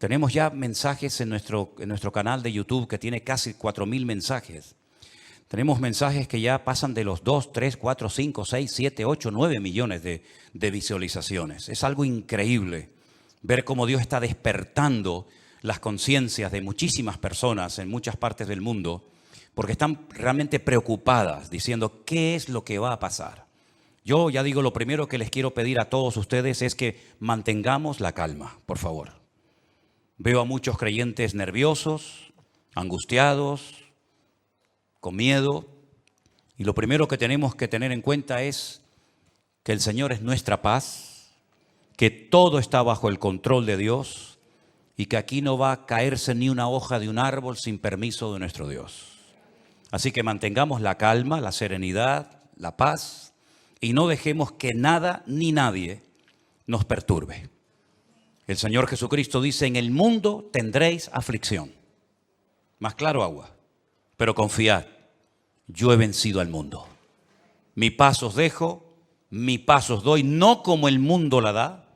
Tenemos ya mensajes en nuestro canal de YouTube que tiene casi 4.000 mensajes. Tenemos mensajes que ya pasan de los 2, 3, 4, 5, 6, 7, 8, 9 millones de visualizaciones. Es algo increíble ver cómo Dios está despertando las conciencias de muchísimas personas en muchas partes del mundo, porque están realmente preocupadas, diciendo, ¿qué es lo que va a pasar? Yo ya digo, lo primero que les quiero pedir a todos ustedes es que mantengamos la calma, por favor. Veo a muchos creyentes nerviosos, angustiados, con miedo, y lo primero que tenemos que tener en cuenta es que el Señor es nuestra paz, que todo está bajo el control de Dios y que aquí no va a caerse ni una hoja de un árbol sin permiso de nuestro Dios. Así que mantengamos la calma, la serenidad, la paz y no dejemos que nada ni nadie nos perturbe. El Señor Jesucristo dice, en el mundo tendréis aflicción. Más claro agua, pero confiad, yo he vencido al mundo. Mi paz os dejo, mi paz os doy, no como el mundo la da.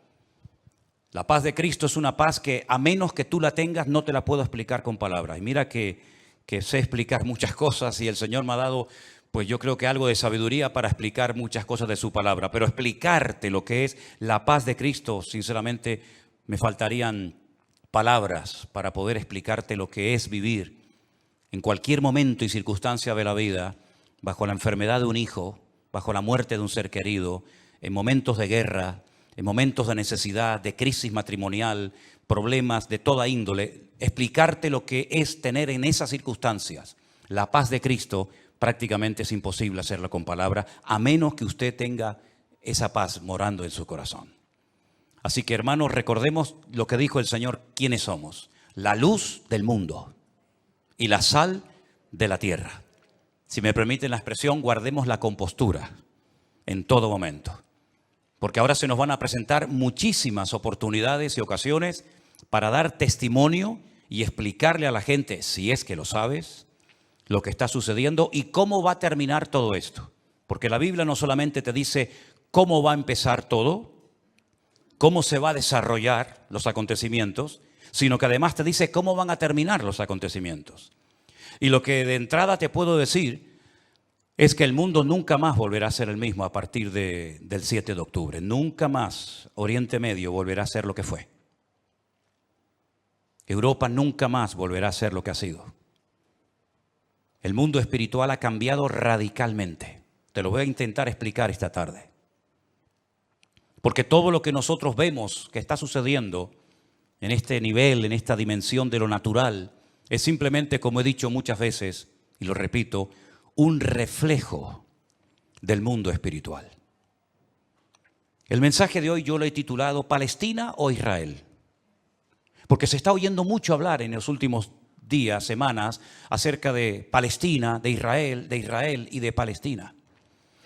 La paz de Cristo es una paz que a menos que tú la tengas no te la puedo explicar con palabras. Y mira que sé explicar muchas cosas y el Señor me ha dado, pues yo creo que algo de sabiduría para explicar muchas cosas de su palabra. Pero explicarte lo que es la paz de Cristo, sinceramente me faltarían palabras para poder explicarte lo que es vivir en cualquier momento y circunstancia de la vida, bajo la enfermedad de un hijo, bajo la muerte de un ser querido, en momentos de guerra, en momentos de necesidad, de crisis matrimonial, problemas de toda índole, explicarte lo que es tener en esas circunstancias la paz de Cristo, prácticamente es imposible hacerlo con palabras, a menos que usted tenga esa paz morando en su corazón. Así que, hermanos, recordemos lo que dijo el Señor, quiénes somos: la luz del mundo y la sal de la tierra. Si me permiten la expresión, guardemos la compostura en todo momento. Porque ahora se nos van a presentar muchísimas oportunidades y ocasiones para dar testimonio y explicarle a la gente, si es que lo sabes, lo que está sucediendo y cómo va a terminar todo esto. Porque la Biblia no solamente te dice cómo va a empezar todo, cómo se va a desarrollar los acontecimientos, sino que además te dice cómo van a terminar los acontecimientos. Y lo que de entrada te puedo decir es que el mundo nunca más volverá a ser el mismo a partir del 7 de octubre. Nunca más Oriente Medio volverá a ser lo que fue. Europa nunca más volverá a ser lo que ha sido. El mundo espiritual ha cambiado radicalmente. Te lo voy a intentar explicar esta tarde. Porque todo lo que nosotros vemos que está sucediendo en este nivel, en esta dimensión de lo natural, es simplemente, como he dicho muchas veces, y lo repito, un reflejo del mundo espiritual. El mensaje de hoy yo lo he titulado ¿Palestina o Israel? Porque se está oyendo mucho hablar en los últimos días, semanas, acerca de Palestina, de Israel y de Palestina.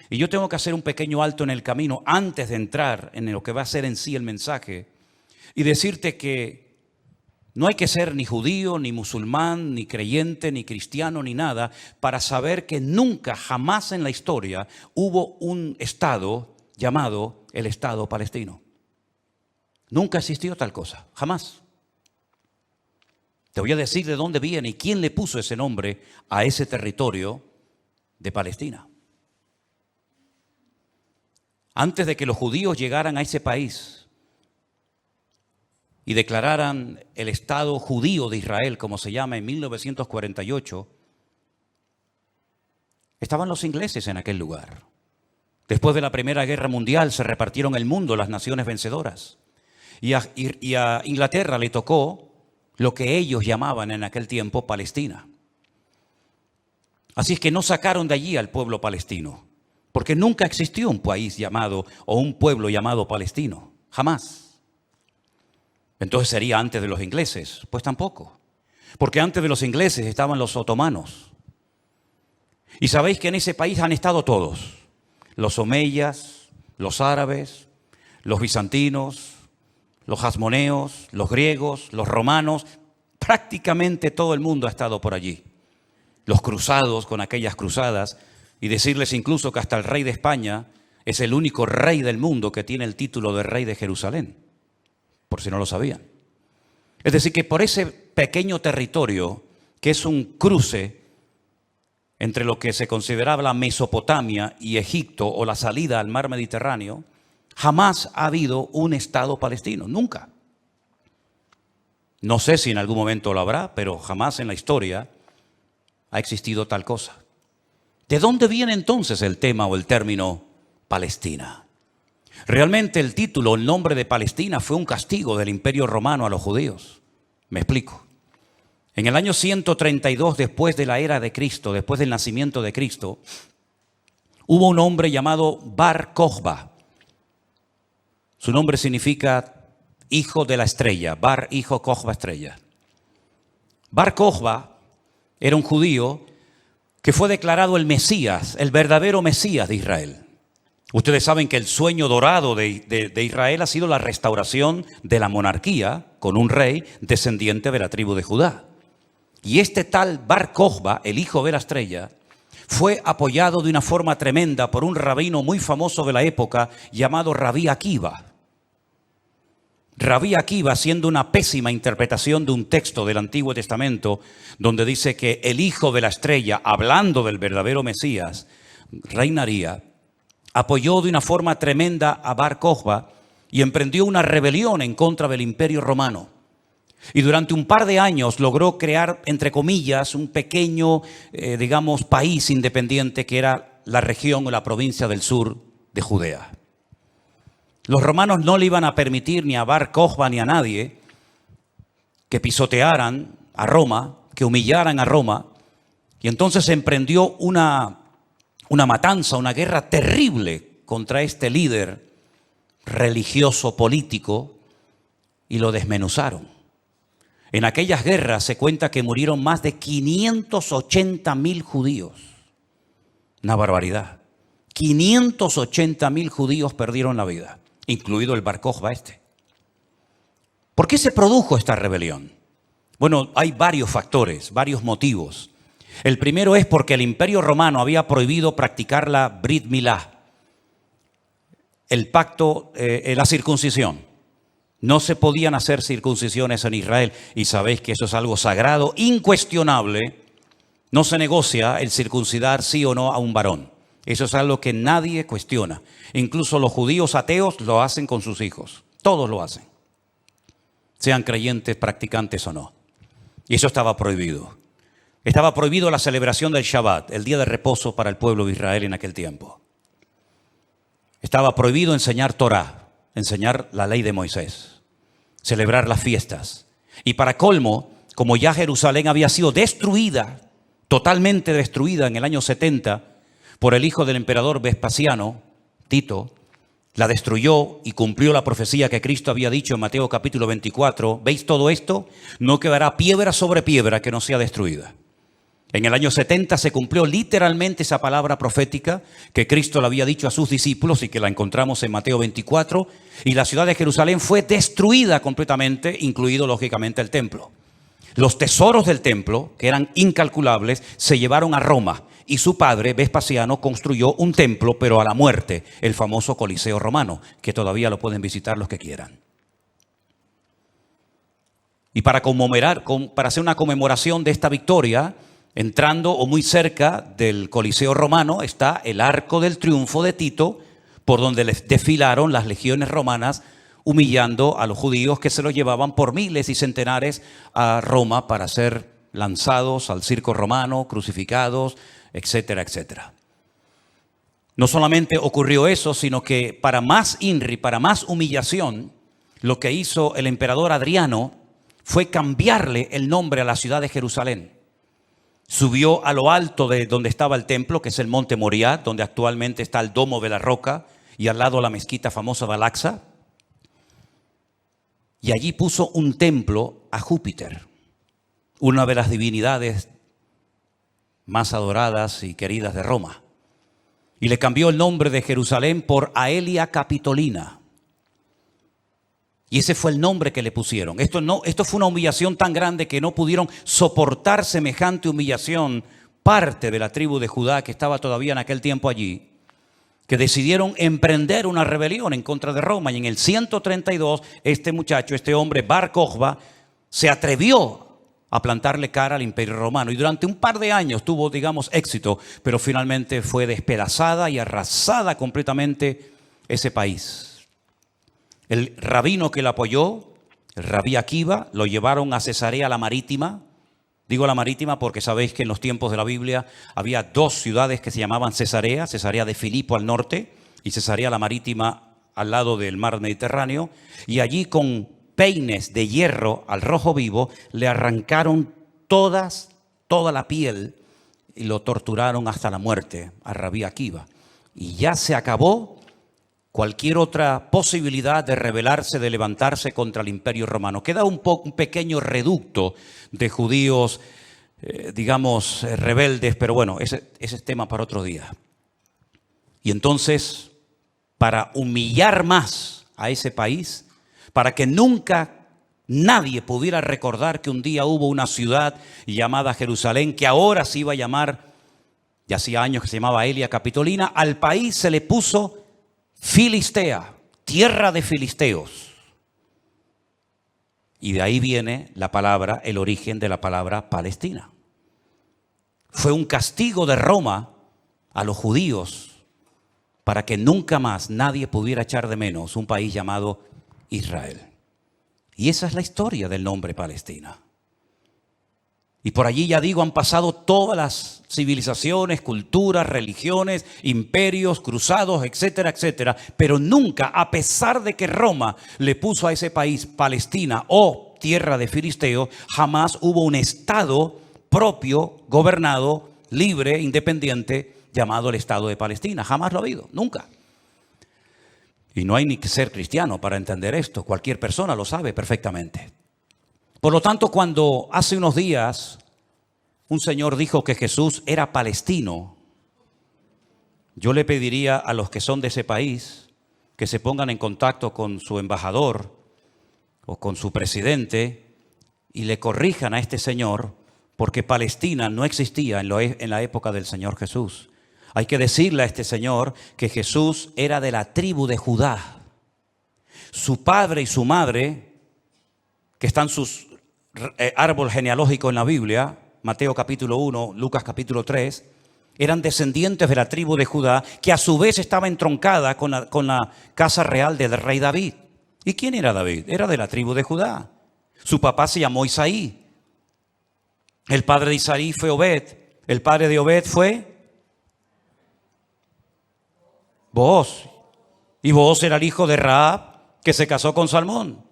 Y yo tengo que hacer un pequeño alto en el camino antes de entrar en lo que va a ser en sí el mensaje y decirte que no hay que ser ni judío, ni musulmán, ni creyente, ni cristiano, ni nada, para saber que nunca, jamás en la historia hubo un Estado llamado el Estado palestino. Nunca existió tal cosa, jamás. Te voy a decir de dónde viene y quién le puso ese nombre a ese territorio de Palestina. Antes de que los judíos llegaran a ese país y declararan el Estado judío de Israel, como se llama, en 1948, estaban los ingleses en aquel lugar. Después de la Primera Guerra Mundial se repartieron el mundo las naciones vencedoras. Y a Inglaterra le tocó lo que ellos llamaban en aquel tiempo Palestina. Así es que no sacaron de allí al pueblo palestino, porque nunca existió un país llamado o un pueblo llamado palestino, jamás. Entonces sería antes de los ingleses, pues tampoco, porque antes de los ingleses estaban los otomanos. Y sabéis que en ese país han estado todos, los omeyas, los árabes, los bizantinos, los hasmoneos, los griegos, los romanos, prácticamente todo el mundo ha estado por allí. Los cruzados con aquellas cruzadas, y decirles incluso que hasta el rey de España es el único rey del mundo que tiene el título de rey de Jerusalén, por si no lo sabían. Es decir, que por ese pequeño territorio, que es un cruce entre lo que se consideraba la Mesopotamia y Egipto o la salida al mar Mediterráneo, jamás ha habido un Estado palestino, nunca. No sé si en algún momento lo habrá, pero jamás en la historia ha existido tal cosa. ¿De dónde viene entonces el tema o el término Palestina? Realmente el título, el nombre de Palestina fue un castigo del Imperio Romano a los judíos. Me explico. En el año 132 después de la era de Cristo, después del nacimiento de Cristo, hubo un hombre llamado Bar Kokhba. Su nombre significa hijo de la estrella, Bar, hijo, Kokhba, estrella. Bar Kokhba era un judío que fue declarado el Mesías, el verdadero Mesías de Israel. Ustedes saben que el sueño dorado de Israel ha sido la restauración de la monarquía con un rey descendiente de la tribu de Judá. Y este tal Bar Kokhba, el hijo de la estrella, fue apoyado de una forma tremenda por un rabino muy famoso de la época llamado Rabí Akiva. Rabí Akiva, haciendo una pésima interpretación de un texto del Antiguo Testamento donde dice que el hijo de la estrella, hablando del verdadero Mesías, reinaría, apoyó de una forma tremenda a Bar Kokhba y emprendió una rebelión en contra del Imperio Romano. Y durante un par de años logró crear, entre comillas, un pequeño, país independiente que era la región o la provincia del sur de Judea. Los romanos no le iban a permitir ni a Bar Kokhba ni a nadie que pisotearan a Roma, que humillaran a Roma. Y entonces emprendió una matanza, una guerra terrible contra este líder religioso político y lo desmenuzaron. En aquellas guerras se cuenta que murieron más de 580.000 judíos. Una barbaridad. 580.000 judíos perdieron la vida, incluido el Bar Kokhba este. ¿Por qué se produjo esta rebelión? Bueno, hay varios factores, varios motivos. El primero es porque el Imperio Romano había prohibido practicar la Brit Milá, el pacto, la circuncisión. No se podían hacer circuncisiones en Israel y sabéis que eso es algo sagrado, incuestionable. No se negocia el circuncidar sí o no a un varón. Eso es algo que nadie cuestiona. Incluso los judíos ateos lo hacen con sus hijos. Todos lo hacen. Sean creyentes, practicantes o no. Y eso estaba prohibido. Estaba prohibido la celebración del Shabbat, el día de reposo para el pueblo de Israel en aquel tiempo. Estaba prohibido enseñar Torah, enseñar la ley de Moisés, celebrar las fiestas. Y para colmo, como ya Jerusalén había sido destruida, totalmente destruida en el año 70 por el hijo del emperador Vespasiano, Tito, la destruyó y cumplió la profecía que Cristo había dicho en Mateo capítulo 24. ¿Veis todo esto? No quedará piedra sobre piedra que no sea destruida. En el año 70 se cumplió literalmente esa palabra profética que Cristo le había dicho a sus discípulos y que la encontramos en Mateo 24. Y la ciudad de Jerusalén fue destruida completamente, incluido lógicamente el templo. Los tesoros del templo, que eran incalculables, se llevaron a Roma. Y su padre, Vespasiano, construyó un templo, pero a la muerte, el famoso Coliseo romano, que todavía lo pueden visitar los que quieran. Y para hacer una conmemoración de esta victoria, entrando o muy cerca del Coliseo romano está el Arco del Triunfo de Tito, por donde les desfilaron las legiones romanas, humillando a los judíos que se los llevaban por miles y centenares a Roma para ser lanzados al circo romano, crucificados, etcétera, etcétera. No solamente ocurrió eso, sino que para más INRI, para más humillación, lo que hizo el emperador Adriano fue cambiarle el nombre a la ciudad de Jerusalén. Subió a lo alto de donde estaba el templo, que es el monte Moriah, donde actualmente está el Domo de la Roca, y al lado la mezquita famosa de Al-Aqsa. Y allí puso un templo a Júpiter, una de las divinidades más adoradas y queridas de Roma. Y le cambió el nombre de Jerusalén por Aelia Capitolina. Y ese fue el nombre que le pusieron. Esto fue una humillación tan grande que no pudieron soportar semejante humillación parte de la tribu de Judá que estaba todavía en aquel tiempo allí, que decidieron emprender una rebelión en contra de Roma. Y en el 132, este hombre, Bar Kokhba, se atrevió a plantarle cara al Imperio Romano y durante un par de años tuvo, digamos, éxito, pero finalmente fue despedazada y arrasada completamente ese país. El rabino que la apoyó, el rabí Akiva, lo llevaron a Cesarea la Marítima. Digo la Marítima porque sabéis que en los tiempos de la Biblia había dos ciudades que se llamaban Cesarea, Cesarea de Filipo al norte y Cesarea la Marítima al lado del mar Mediterráneo, y allí con peines de hierro al rojo vivo le arrancaron toda la piel y lo torturaron hasta la muerte a Rabí Akiva. Y ya se acabó cualquier otra posibilidad de rebelarse, de levantarse contra el Imperio Romano. Queda un pequeño reducto de judíos, digamos, rebeldes, pero bueno, ese es tema para otro día. Y entonces, para humillar más a ese país, para que nunca nadie pudiera recordar que un día hubo una ciudad llamada Jerusalén, que ahora se iba a llamar, ya hacía años que se llamaba Elia Capitolina, al país se le puso Filistea, tierra de filisteos. Y de ahí viene la palabra, el origen de la palabra Palestina. Fue un castigo de Roma a los judíos para que nunca más nadie pudiera echar de menos un país llamado Israel. Y esa es la historia del nombre Palestina. Y por allí, ya digo, han pasado todas las civilizaciones, culturas, religiones, imperios, cruzados, etcétera, etcétera. Pero nunca, a pesar de que Roma le puso a ese país Palestina o tierra de filisteos, jamás hubo un estado propio, gobernado, libre, independiente, llamado el Estado de Palestina. Jamás lo ha habido, nunca. Y no hay ni que ser cristiano para entender esto. Cualquier persona lo sabe perfectamente. Por lo tanto, cuando hace unos días un señor dijo que Jesús era palestino, yo le pediría a los que son de ese país que se pongan en contacto con su embajador o con su presidente y le corrijan a este señor, porque Palestina no existía en la época del Señor Jesús. Hay que decirle a este señor que Jesús era de la tribu de Judá. Su padre y su madre, que están sus árbol genealógico en la Biblia, Mateo capítulo 1, Lucas capítulo 3, eran descendientes de la tribu de Judá, que a su vez estaba entroncada con la casa real del rey David. ¿Y quién era David? Era de la tribu de Judá. Su papá se llamó Isaí. El padre de Isaí fue Obed. El padre de Obed fue Booz. Y Booz era el hijo de Rahab, que se casó con Salmón,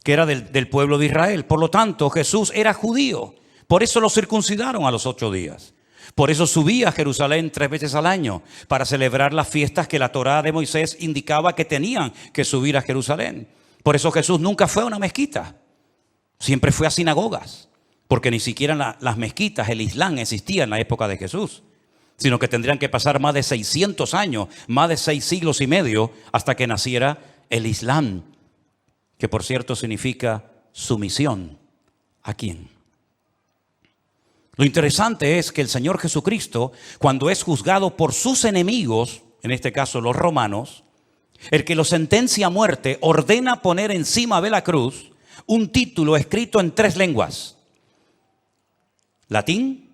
que era del pueblo de Israel. Por lo tanto, Jesús era judío. Por eso lo circuncidaron a los 8 días. Por eso subía a Jerusalén 3 veces al año, para celebrar las fiestas que la Torá de Moisés indicaba que tenían que subir a Jerusalén. Por eso Jesús nunca fue a una mezquita. Siempre fue a sinagogas. Porque ni siquiera las mezquitas, el Islam, existía en la época de Jesús. Sino que tendrían que pasar más de 600 años, más de 6 siglos y medio, hasta que naciera el Islam. Que por cierto significa sumisión. ¿A quién? Lo interesante es que el Señor Jesucristo, cuando es juzgado por sus enemigos, en este caso los romanos, el que lo sentencia a muerte, ordena poner encima de la cruz un título escrito en 3 lenguas: latín,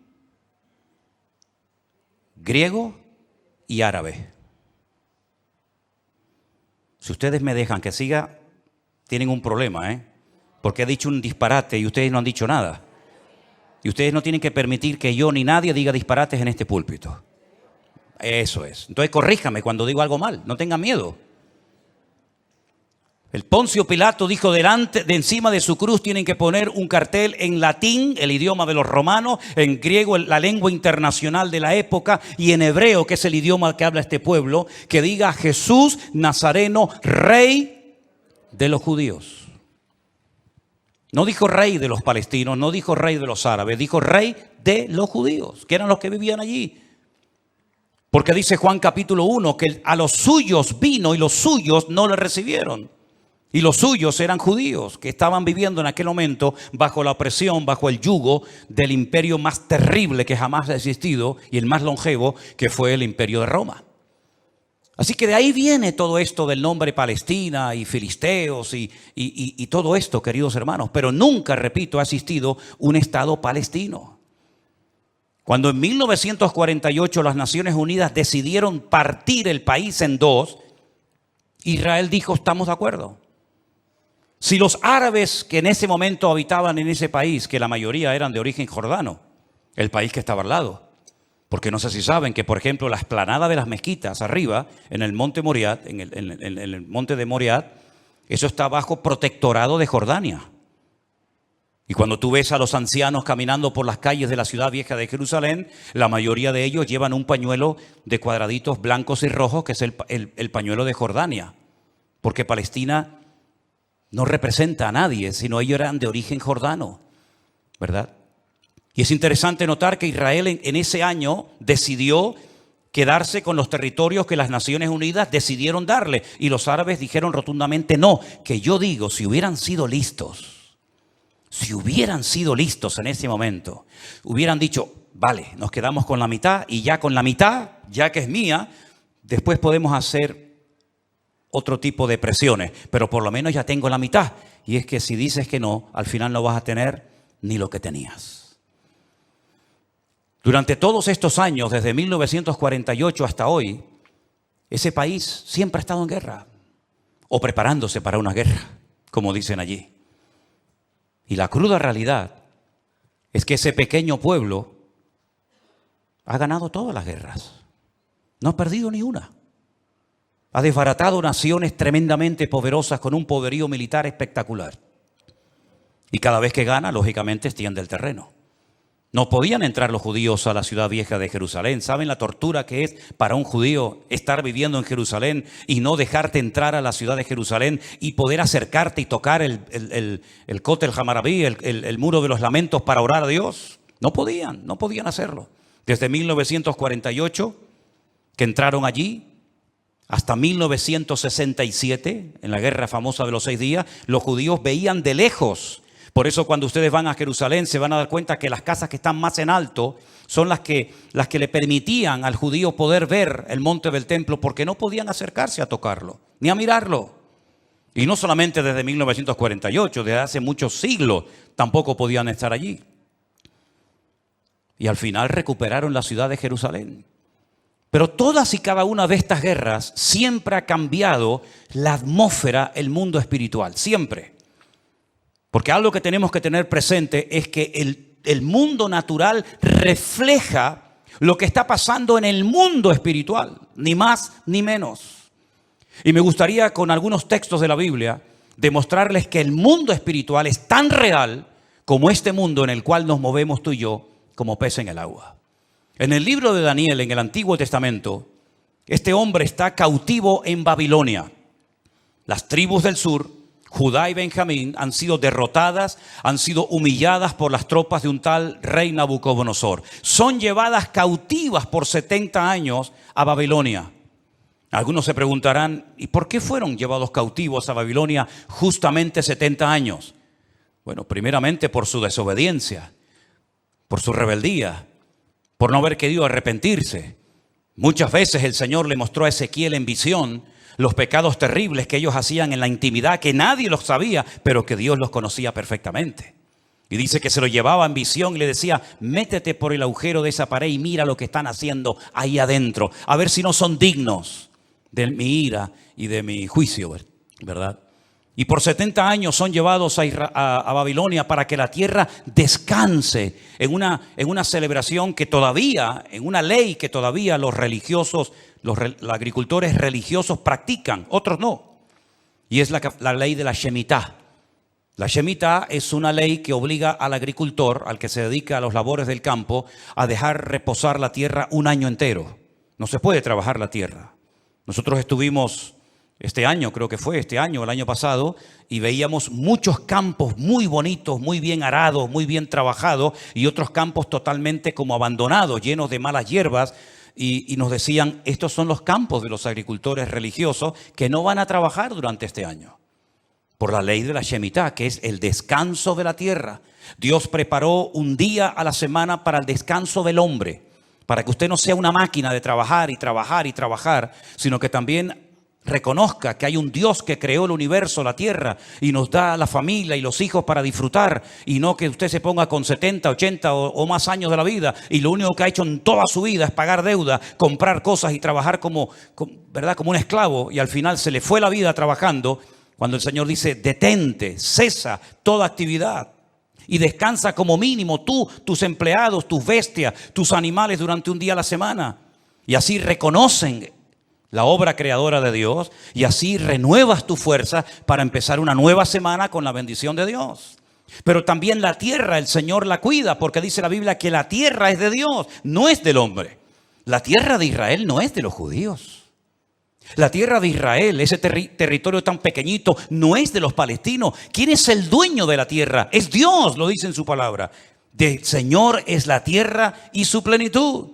griego y árabe. Si ustedes me dejan que siga, tienen un problema, porque he dicho un disparate y ustedes no han dicho nada. Y ustedes no tienen que permitir que yo ni nadie diga disparates en este púlpito. Eso es. Entonces corríjame cuando digo algo mal, no tengan miedo. El Poncio Pilato dijo de encima de su cruz tienen que poner un cartel en latín, el idioma de los romanos, en griego, la lengua internacional de la época, y en hebreo, que es el idioma que habla este pueblo, que diga Jesús Nazareno, rey de los judíos. No dijo rey de los palestinos, no dijo rey de los árabes, dijo rey de los judíos, que eran los que vivían allí. Porque dice Juan capítulo 1 que a los suyos vino y los suyos no le recibieron. Y los suyos eran judíos que estaban viviendo en aquel momento bajo la opresión, bajo el yugo del imperio más terrible que jamás ha existido y el más longevo, que fue el imperio de Roma. Así que de ahí viene todo esto del nombre Palestina y filisteos y todo esto, queridos hermanos. Pero nunca, repito, ha existido un Estado palestino. Cuando en 1948 las Naciones Unidas decidieron partir el país en dos, Israel dijo, estamos de acuerdo. Si los árabes que en ese momento habitaban en ese país, que la mayoría eran de origen jordano, el país que estaba al lado, porque no sé si saben que, por ejemplo, la explanada de las mezquitas arriba, en el monte Moriat, en el monte de Moriat, eso está bajo protectorado de Jordania. Y cuando tú ves a los ancianos caminando por las calles de la ciudad vieja de Jerusalén, la mayoría de ellos llevan un pañuelo de cuadraditos blancos y rojos, que es el pañuelo de Jordania. Porque Palestina no representa a nadie, sino ellos eran de origen jordano, ¿verdad? Y es interesante notar que Israel en ese año decidió quedarse con los territorios que las Naciones Unidas decidieron darle. Y los árabes dijeron rotundamente no, que yo digo, si hubieran sido listos en ese momento, hubieran dicho, vale, nos quedamos con la mitad y ya con la mitad, ya que es mía, después podemos hacer otro tipo de presiones, pero por lo menos ya tengo la mitad. Y es que si dices que no, al final no vas a tener ni lo que tenías. Durante todos estos años, desde 1948 hasta hoy, ese país siempre ha estado en guerra o preparándose para una guerra, como dicen allí. Y la cruda realidad es que ese pequeño pueblo ha ganado todas las guerras. No ha perdido ni una. Ha desbaratado naciones tremendamente poderosas con un poderío militar espectacular. Y cada vez que gana, lógicamente, extiende el terreno. No podían entrar los judíos a la ciudad vieja de Jerusalén. ¿Saben la tortura que es para un judío estar viviendo en Jerusalén y no dejarte entrar a la ciudad de Jerusalén y poder acercarte y tocar el Kotel Hamarabí, el muro de los lamentos para orar a Dios? No podían hacerlo. Desde 1948, que entraron allí, hasta 1967, en la guerra famosa de los 6 días, los judíos veían de lejos. Por eso cuando ustedes van a Jerusalén se van a dar cuenta que las casas que están más en alto son las que le permitían al judío poder ver el monte del templo, porque no podían acercarse a tocarlo, ni a mirarlo. Y no solamente desde 1948, desde hace muchos siglos tampoco podían estar allí. Y al final recuperaron la ciudad de Jerusalén. Pero todas y cada una de estas guerras siempre ha cambiado la atmósfera, el mundo espiritual, siempre. Porque algo que tenemos que tener presente es que el mundo natural refleja lo que está pasando en el mundo espiritual, ni más ni menos. Y me gustaría con algunos textos de la Biblia demostrarles que el mundo espiritual es tan real como este mundo en el cual nos movemos tú y yo como pez en el agua. En el libro de Daniel, en el Antiguo Testamento, este hombre está cautivo en Babilonia. Las tribus del sur, Judá y Benjamín, han sido derrotadas, han sido humilladas por las tropas de un tal rey Nabucodonosor. Son llevadas cautivas por 70 años a Babilonia. Algunos se preguntarán, ¿y por qué fueron llevados cautivos a Babilonia justamente 70 años? Bueno, primeramente por su desobediencia, por su rebeldía, por no haber querido arrepentirse. Muchas veces el Señor le mostró a Ezequiel en visión los pecados terribles que ellos hacían en la intimidad, que nadie los sabía, pero que Dios los conocía perfectamente. Y dice que se lo llevaba en visión y le decía, métete por el agujero de esa pared y mira lo que están haciendo ahí adentro, a ver si no son dignos de mi ira y de mi juicio, ¿verdad? Y por 70 años son llevados a Babilonia para que la tierra descanse en una celebración que todavía, en una ley que todavía los religiosos, los agricultores religiosos practican, otros no. Y es la ley de la Shemitah. La Shemitah es una ley que obliga al agricultor, al que se dedica a los labores del campo, a dejar reposar la tierra un año entero. No se puede trabajar la tierra. Nosotros estuvimos este año, creo que fue este año, el año pasado, y veíamos muchos campos muy bonitos, muy bien arados, muy bien trabajados, y otros campos totalmente como abandonados, llenos de malas hierbas, y nos decían, estos son los campos de los agricultores religiosos que no van a trabajar durante este año. Por la ley de la Shemitah, que es el descanso de la tierra. Dios preparó un día a la semana para el descanso del hombre, para que usted no sea una máquina de trabajar y trabajar y trabajar, sino que también reconozca que hay un Dios que creó el universo, la tierra, y nos da la familia y los hijos para disfrutar, y no que usted se ponga con 70, 80 o más años de la vida y lo único que ha hecho en toda su vida es pagar deuda, comprar cosas y trabajar ¿verdad? Como un esclavo, y al final se le fue la vida trabajando, cuando el Señor dice: detente, cesa toda actividad y descansa como mínimo tú, tus empleados, tus bestias, tus animales durante un día a la semana. Y así reconocen la obra creadora de Dios, y así renuevas tu fuerza para empezar una nueva semana con la bendición de Dios. Pero también la tierra, el Señor la cuida, porque dice la Biblia que la tierra es de Dios, no es del hombre. La tierra de Israel no es de los judíos. La tierra de Israel, ese territorio tan pequeñito, no es de los palestinos. ¿Quién es el dueño de la tierra? Es Dios, lo dice en su palabra. Del Señor es la tierra y su plenitud.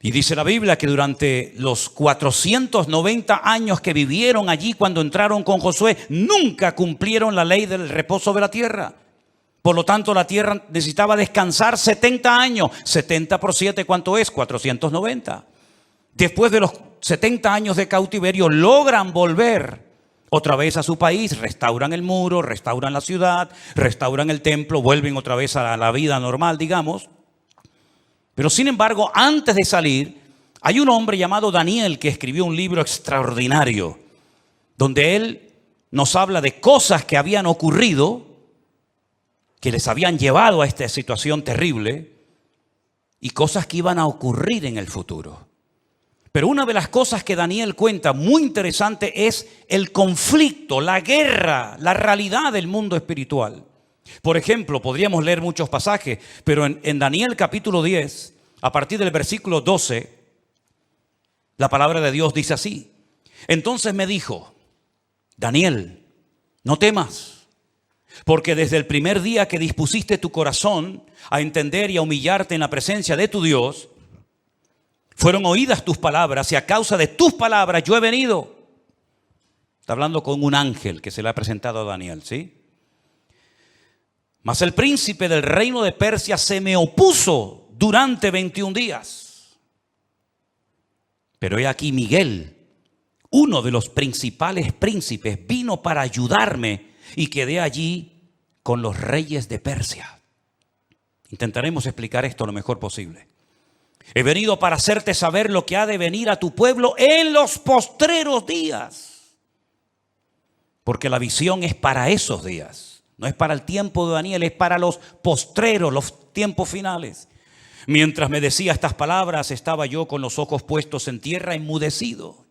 Y dice la Biblia que durante los 490 años que vivieron allí cuando entraron con Josué, nunca cumplieron la ley del reposo de la tierra. Por lo tanto, la tierra necesitaba descansar 70 años. 70 por 7, ¿cuánto es? 490. Después de los 70 años de cautiverio, logran volver otra vez a su país, restauran el muro, restauran la ciudad, restauran el templo, vuelven otra vez a la vida normal, digamos. Pero sin embargo, antes de salir, hay un hombre llamado Daniel que escribió un libro extraordinario, donde él nos habla de cosas que habían ocurrido, que les habían llevado a esta situación terrible, y cosas que iban a ocurrir en el futuro. Pero una de las cosas que Daniel cuenta muy interesante es el conflicto, la guerra, la realidad del mundo espiritual. Por ejemplo, podríamos leer muchos pasajes, pero en Daniel capítulo 10, a partir del versículo 12, la palabra de Dios dice así: entonces me dijo: Daniel, no temas, porque desde el primer día que dispusiste tu corazón a entender y a humillarte en la presencia de tu Dios, fueron oídas tus palabras, y a causa de tus palabras yo he venido. Está hablando con un ángel que se le ha presentado a Daniel, ¿sí? Mas el príncipe del reino de Persia se me opuso durante 21 días. Pero he aquí Miguel, uno de los principales príncipes, vino para ayudarme, y quedé allí con los reyes de Persia. Intentaremos explicar esto lo mejor posible. He venido para hacerte saber lo que ha de venir a tu pueblo en los postreros días. Porque la visión es para esos días. No es para el tiempo de Daniel, es para los postreros, los tiempos finales. Mientras me decía estas palabras, estaba yo con los ojos puestos en tierra, enmudecido.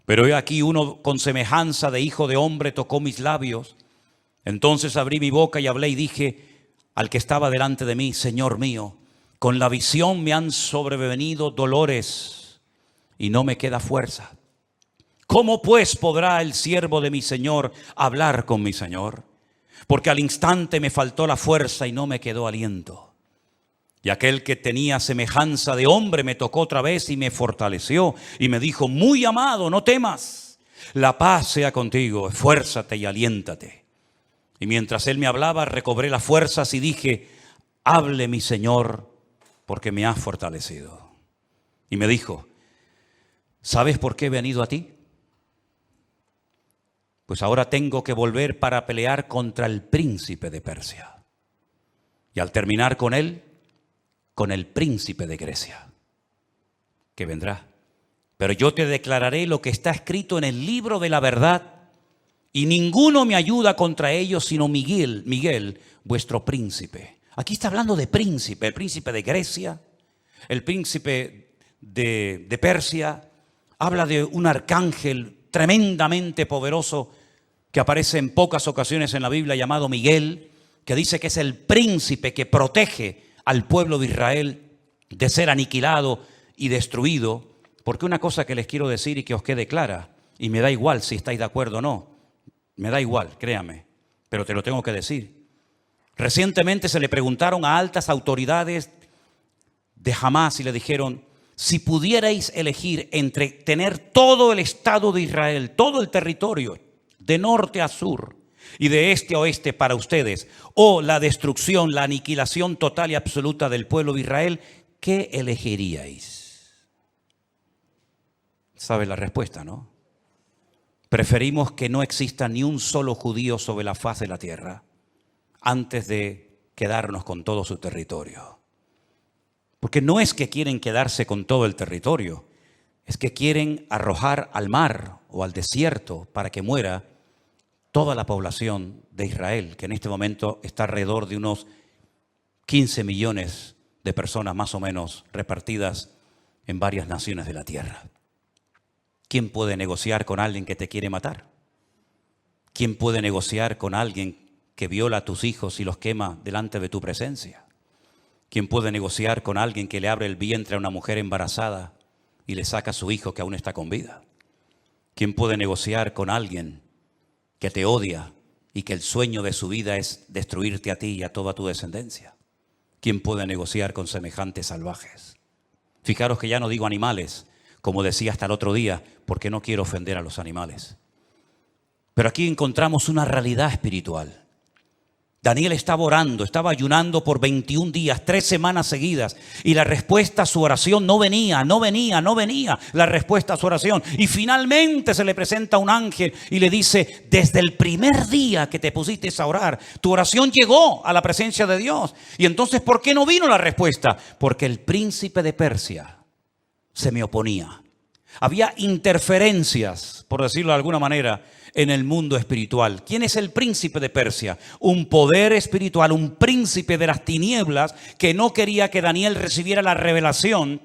Pero he aquí uno con semejanza de hijo de hombre tocó mis labios. Entonces abrí mi boca y hablé y dije al que estaba delante de mí: Señor mío, con la visión me han sobrevenido dolores y no me queda fuerza. ¿Cómo pues podrá el siervo de mi Señor hablar con mi Señor? Porque al instante me faltó la fuerza y no me quedó aliento. Y aquel que tenía semejanza de hombre me tocó otra vez y me fortaleció y me dijo: muy amado, no temas, la paz sea contigo, esfuérzate y aliéntate. Y mientras él me hablaba, recobré las fuerzas y dije: hable mi Señor, porque me has fortalecido. Y me dijo: ¿sabes por qué he venido a ti? Pues ahora tengo que volver para pelear contra el príncipe de Persia. Y al terminar con él, con el príncipe de Grecia, que vendrá. Pero yo te declararé lo que está escrito en el libro de la verdad, y ninguno me ayuda contra ellos sino Miguel, vuestro príncipe. Aquí está hablando de príncipe, el príncipe de Grecia, el príncipe de Persia. Habla de un arcángel tremendamente poderoso que aparece en pocas ocasiones en la Biblia, llamado Miguel, que dice que es el príncipe que protege al pueblo de Israel de ser aniquilado y destruido. Porque una cosa que les quiero decir y que os quede clara, y me da igual si estáis de acuerdo o no, me da igual, créame, pero te lo tengo que decir. Recientemente se le preguntaron a altas autoridades de Hamás y le dijeron: si pudierais elegir entre tener todo el Estado de Israel, todo el territorio, de norte a sur y de este a oeste para ustedes, o la destrucción, la aniquilación total y absoluta del pueblo de Israel, ¿qué elegiríais? ¿Sabe la respuesta, no? Preferimos que no exista ni un solo judío sobre la faz de la tierra antes de quedarnos con todo su territorio. Porque no es que quieren quedarse con todo el territorio, es que quieren arrojar al mar o al desierto para que muera toda la población de Israel, que en este momento está alrededor de unos 15 millones de personas más o menos repartidas en varias naciones de la tierra. ¿Quién puede negociar con alguien que te quiere matar? ¿Quién puede negociar con alguien que viola a tus hijos y los quema delante de tu presencia? ¿Quién puede negociar con alguien que le abre el vientre a una mujer embarazada y le saca a su hijo que aún está con vida? ¿Quién puede negociar con alguien que te odia y que el sueño de su vida es destruirte a ti y a toda tu descendencia? ¿Quién puede negociar con semejantes salvajes? Fijaros que ya no digo animales, como decía hasta el otro día, porque no quiero ofender a los animales. Pero aquí encontramos una realidad espiritual. Daniel estaba orando, estaba ayunando por 21 días, 3 semanas seguidas, y la respuesta a su oración no venía la respuesta a su oración. Y finalmente se le presenta un ángel y le dice: desde el primer día que te pusiste a orar, tu oración llegó a la presencia de Dios. Y entonces, ¿por qué no vino la respuesta? Porque el príncipe de Persia se me oponía. Había interferencias, por decirlo de alguna manera, en el mundo espiritual. ¿Quién es el príncipe de Persia? Un poder espiritual, un príncipe de las tinieblas que no quería que Daniel recibiera la revelación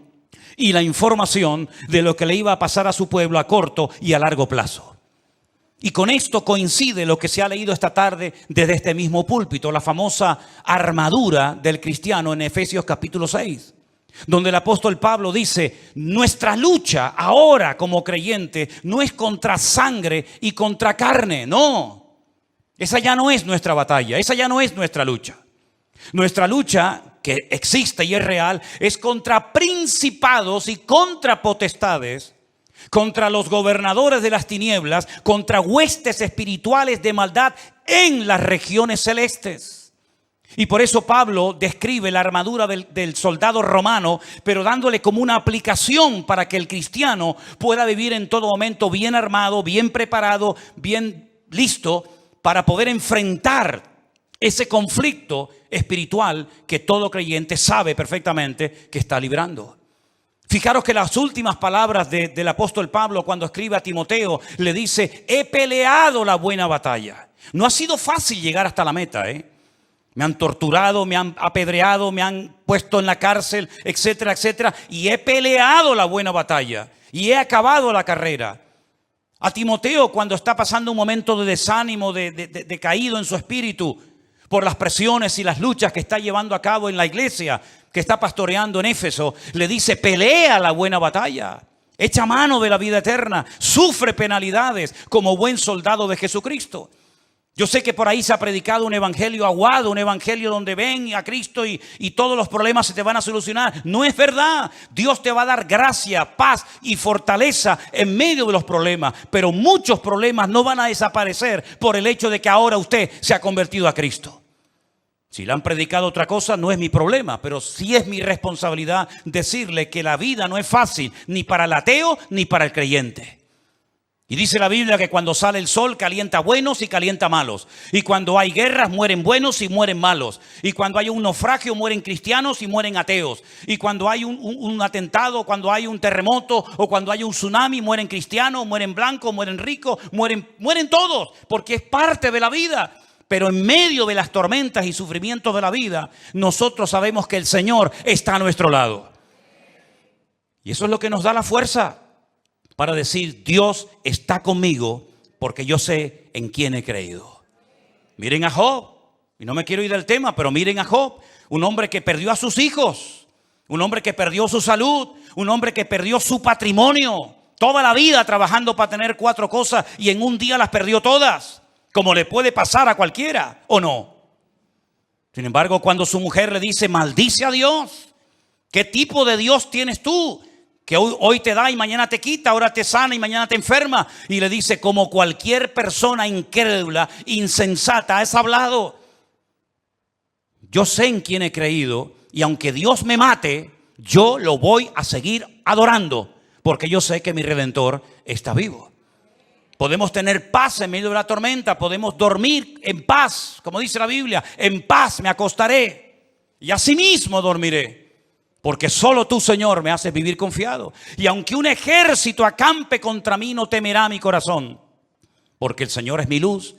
y la información de lo que le iba a pasar a su pueblo a corto y a largo plazo. Y con esto coincide lo que se ha leído esta tarde desde este mismo púlpito, la famosa armadura del cristiano en Efesios capítulo 6. Donde el apóstol Pablo dice: nuestra lucha ahora como creyente no es contra sangre y contra carne, no. Esa ya no es nuestra batalla, esa ya no es nuestra lucha. Nuestra lucha, que existe y es real, es contra principados y contra potestades, contra los gobernadores de las tinieblas, contra huestes espirituales de maldad en las regiones celestes. Y por eso Pablo describe la armadura del soldado romano, pero dándole como una aplicación para que el cristiano pueda vivir en todo momento bien armado, bien preparado, bien listo para poder enfrentar ese conflicto espiritual que todo creyente sabe perfectamente que está librando. Fijaros que las últimas palabras del apóstol Pablo cuando escribe a Timoteo le dice: he peleado la buena batalla. No ha sido fácil llegar hasta la meta, Me han torturado, me han apedreado, me han puesto en la cárcel, etcétera, etcétera. Y he peleado la buena batalla y he acabado la carrera. A Timoteo, cuando está pasando un momento de desánimo, de caído en su espíritu por las presiones y las luchas que está llevando a cabo en la iglesia que está pastoreando en Éfeso, le dice: pelea la buena batalla, echa mano de la vida eterna, sufre penalidades como buen soldado de Jesucristo. Yo sé que por ahí se ha predicado un evangelio aguado, un evangelio donde ven a Cristo y todos los problemas se te van a solucionar. No es verdad. Dios te va a dar gracia, paz y fortaleza en medio de los problemas. Pero muchos problemas no van a desaparecer por el hecho de que ahora usted se ha convertido a Cristo. Si le han predicado otra cosa, no es mi problema, pero sí es mi responsabilidad decirle que la vida no es fácil ni para el ateo ni para el creyente. Y dice la Biblia que cuando sale el sol calienta buenos y calienta malos. Y cuando hay guerras mueren buenos y mueren malos. Y cuando hay un naufragio mueren cristianos y mueren ateos. Y cuando hay un atentado, cuando hay un terremoto o cuando hay un tsunami, mueren cristianos, mueren blancos, mueren ricos, mueren todos. Porque es parte de la vida. Pero en medio de las tormentas y sufrimientos de la vida, nosotros sabemos que el Señor está a nuestro lado. Y eso es lo que nos da la fuerza para decir: Dios está conmigo porque yo sé en quién he creído. Miren a Job, y no me quiero ir del tema, pero miren a Job, un hombre que perdió a sus hijos, un hombre que perdió su salud, un hombre que perdió su patrimonio, toda la vida trabajando para tener 4 cosas y en un día las perdió todas, como le puede pasar a cualquiera, ¿o no? Sin embargo, cuando su mujer le dice: maldice a Dios, ¿qué tipo de Dios tienes tú? Que hoy te da y mañana te quita, ahora te sana y mañana te enferma. Y le dice: como cualquier persona incrédula, insensata, has hablado. Yo sé en quién he creído y aunque Dios me mate, Yo lo voy a seguir adorando porque yo sé que mi Redentor está vivo. Podemos tener paz en medio de la tormenta, podemos dormir en paz, como dice la Biblia, en paz me acostaré y asimismo dormiré, porque solo tú, Señor, me haces vivir confiado. Y aunque un ejército acampe contra mí, no temerá mi corazón, porque el Señor es mi luz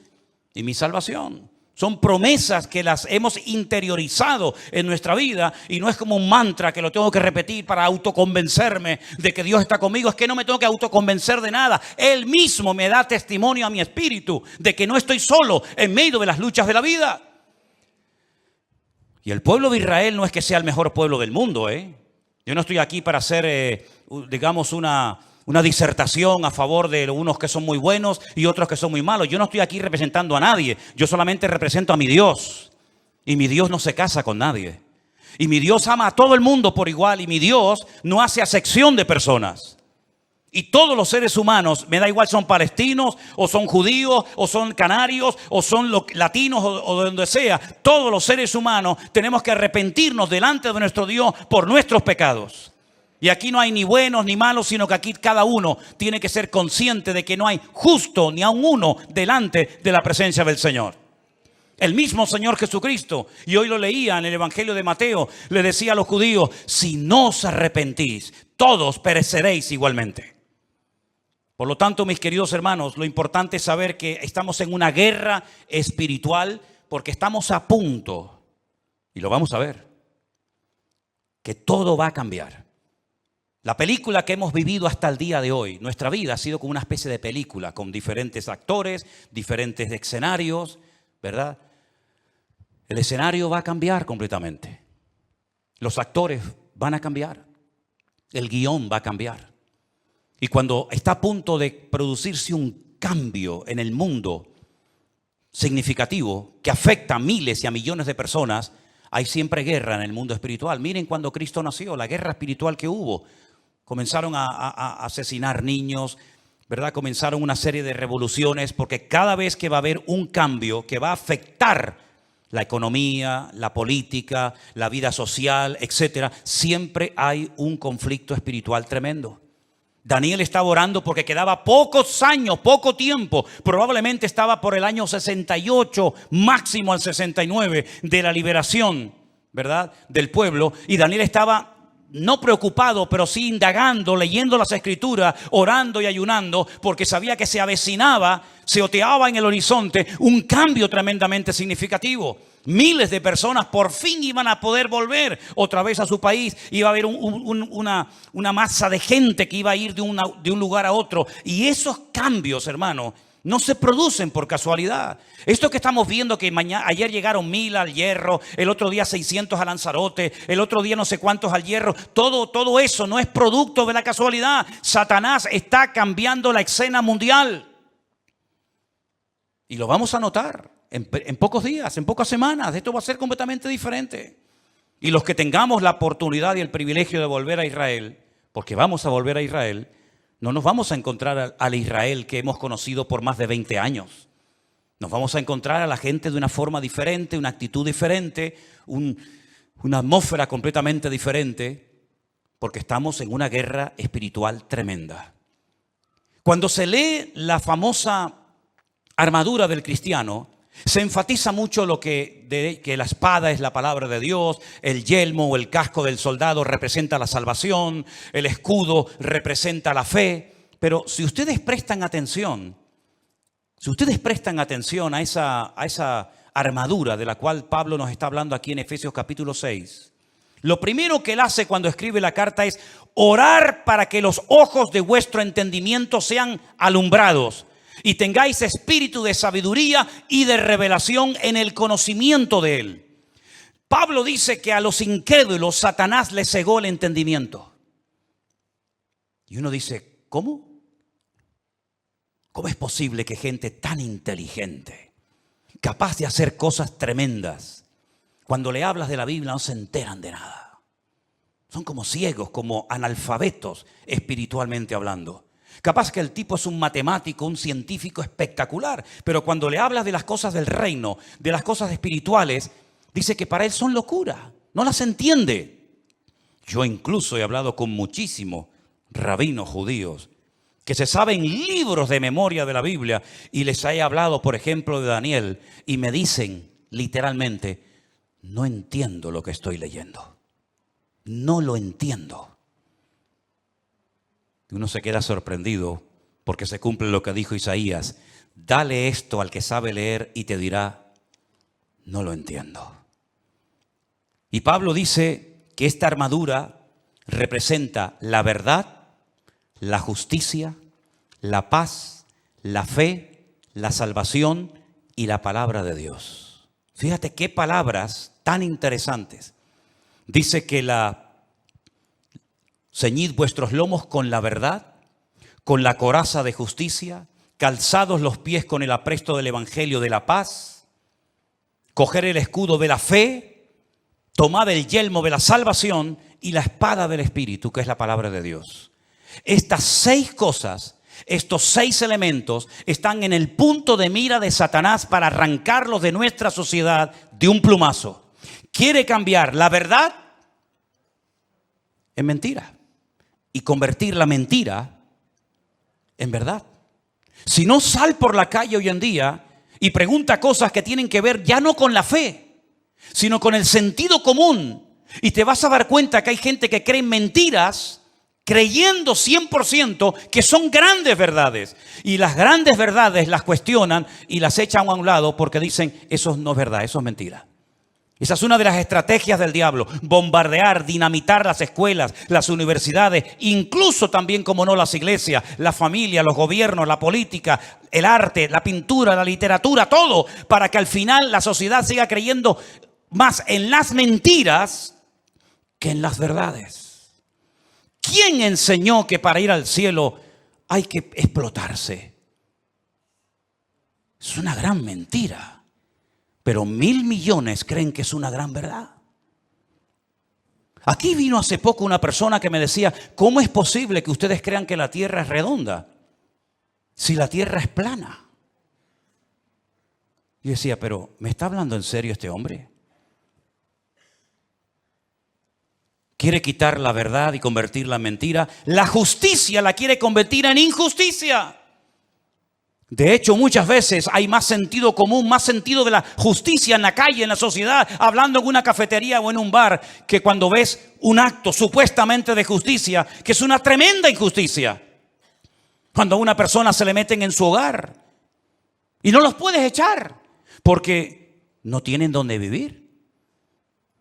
y mi salvación. Son promesas que las hemos interiorizado en nuestra vida y no es como un mantra que lo tengo que repetir para autoconvencerme de que Dios está conmigo. Es que no me tengo que autoconvencer de nada. Él mismo me da testimonio a mi espíritu de que no estoy solo en medio de las luchas de la vida. Y el pueblo de Israel no es que sea el mejor pueblo del mundo, Yo no estoy aquí para hacer, digamos, una disertación a favor de unos que son muy buenos y otros que son muy malos. Yo no estoy aquí representando a nadie. Yo solamente represento a mi Dios. Y mi Dios no se casa con nadie. Y mi Dios ama a todo el mundo por igual. Y mi Dios no hace acepción de personas. Y todos los seres humanos, me da igual son palestinos, o son judíos, o son canarios, o son latinos, o de donde sea. Todos los seres humanos tenemos que arrepentirnos delante de nuestro Dios por nuestros pecados. Y aquí no hay ni buenos ni malos, sino que aquí cada uno tiene que ser consciente de que no hay justo ni aun uno delante de la presencia del Señor. El mismo Señor Jesucristo, y hoy lo leía en el Evangelio de Mateo, le decía a los judíos: si no os arrepentís, todos pereceréis igualmente. Por lo tanto, mis queridos hermanos, lo importante es saber que estamos en una guerra espiritual porque estamos a punto, y lo vamos a ver, que todo va a cambiar. La película que hemos vivido hasta el día de hoy, nuestra vida ha sido como una especie de película con diferentes actores, diferentes escenarios, ¿verdad? El escenario va a cambiar completamente. Los actores van a cambiar. El guión va a cambiar. Y cuando está a punto de producirse un cambio en el mundo significativo que afecta a miles y a millones de personas, hay siempre guerra en el mundo espiritual. Miren cuando Cristo nació, la guerra espiritual que hubo. Comenzaron a asesinar niños, ¿verdad? Comenzaron una serie de revoluciones porque cada vez que va a haber un cambio que va a afectar la economía, la política, la vida social, etcétera, siempre hay un conflicto espiritual tremendo. Daniel estaba orando porque quedaba pocos años, poco tiempo. Probablemente estaba por el año 68, máximo al 69 de la liberación, ¿verdad?, del pueblo. Y Daniel estaba no preocupado, pero sí indagando, leyendo las escrituras, orando y ayunando, porque sabía que se avecinaba, se oteaba en el horizonte un cambio tremendamente significativo. Miles de personas por fin iban a poder volver otra vez a su país. Iba a haber una masa de gente que iba a ir de un lugar a otro. Y esos cambios, hermano, no se producen por casualidad. Esto que estamos viendo, que ayer llegaron 1000 al Hierro, el otro día 600 a Lanzarote, el otro día no sé cuántos al Hierro, todo eso no es producto de la casualidad. Satanás está cambiando la escena mundial. Y lo vamos a notar en pocos días, en pocas semanas. Esto va a ser completamente diferente. Y los que tengamos la oportunidad y el privilegio de volver a Israel, porque vamos a volver a Israel, no nos vamos a encontrar al Israel que hemos conocido por más de 20 años. Nos vamos a encontrar a la gente de una forma diferente, una actitud diferente, una atmósfera completamente diferente, porque estamos en una guerra espiritual tremenda. Cuando se lee la famosa armadura del cristiano, se enfatiza mucho que la espada es la palabra de Dios, el yelmo o el casco del soldado representa la salvación, el escudo representa la fe. Pero si ustedes prestan atención a esa armadura de la cual Pablo nos está hablando aquí en Efesios capítulo 6, lo primero que él hace cuando escribe la carta es orar para que los ojos de vuestro entendimiento sean alumbrados y tengáis espíritu de sabiduría y de revelación en el conocimiento de Él. Pablo dice que a los incrédulos Satanás les cegó el entendimiento. Y uno dice, ¿cómo? ¿Cómo es posible que gente tan inteligente, capaz de hacer cosas tremendas, cuando le hablas de la Biblia no se enteran de nada? Son como ciegos, como analfabetos espiritualmente hablando. Capaz que el tipo es un matemático, un científico espectacular, pero cuando le hablas de las cosas del reino, de las cosas espirituales, dice que para él son locura, no las entiende. Yo incluso he hablado con muchísimos rabinos judíos que se saben libros de memoria de la Biblia y les he hablado, por ejemplo, de Daniel y me dicen literalmente, no entiendo lo que estoy leyendo. No lo entiendo. Y uno se queda sorprendido porque se cumple lo que dijo Isaías. Dale esto al que sabe leer y te dirá, no lo entiendo. Y Pablo dice que esta armadura representa la verdad, la justicia, la paz, la fe, la salvación y la palabra de Dios. Fíjate qué palabras tan interesantes. Dice que ceñid vuestros lomos con la verdad, con la coraza de justicia, calzados los pies con el apresto del evangelio de la paz, coger el escudo de la fe, tomad el yelmo de la salvación y la espada del Espíritu, que es la palabra de Dios. Estas 6 cosas, estos 6 elementos están en el punto de mira de Satanás para arrancarlos de nuestra sociedad de un plumazo. Quiere cambiar la verdad en mentira y convertir la mentira en verdad. Si no, sal por la calle hoy en día y pregunta cosas que tienen que ver ya no con la fe, sino con el sentido común. Y te vas a dar cuenta que hay gente que cree en mentiras creyendo 100% que son grandes verdades. Y las grandes verdades las cuestionan y las echan a un lado porque dicen, eso no es verdad, eso es mentira. Esa es una de las estrategias del diablo, bombardear, dinamitar las escuelas, las universidades, incluso también, como no, las iglesias, la familia, los gobiernos, la política, el arte, la pintura, la literatura, todo, para que al final la sociedad siga creyendo más en las mentiras que en las verdades. ¿Quién enseñó que para ir al cielo hay que explotarse? Es una gran mentira. Pero 1.000 millones creen que es una gran verdad. Aquí vino hace poco una persona que me decía, ¿cómo es posible que ustedes crean que la tierra es redonda si la tierra es plana? Yo decía, pero ¿me está hablando en serio este hombre? Quiere quitar la verdad y convertirla en mentira. La justicia la quiere convertir en injusticia. De hecho, muchas veces hay más sentido común, más sentido de la justicia en la calle, en la sociedad, hablando en una cafetería o en un bar, que cuando ves un acto supuestamente de justicia, que es una tremenda injusticia. Cuando a una persona se le meten en su hogar y no los puedes echar porque no tienen dónde vivir.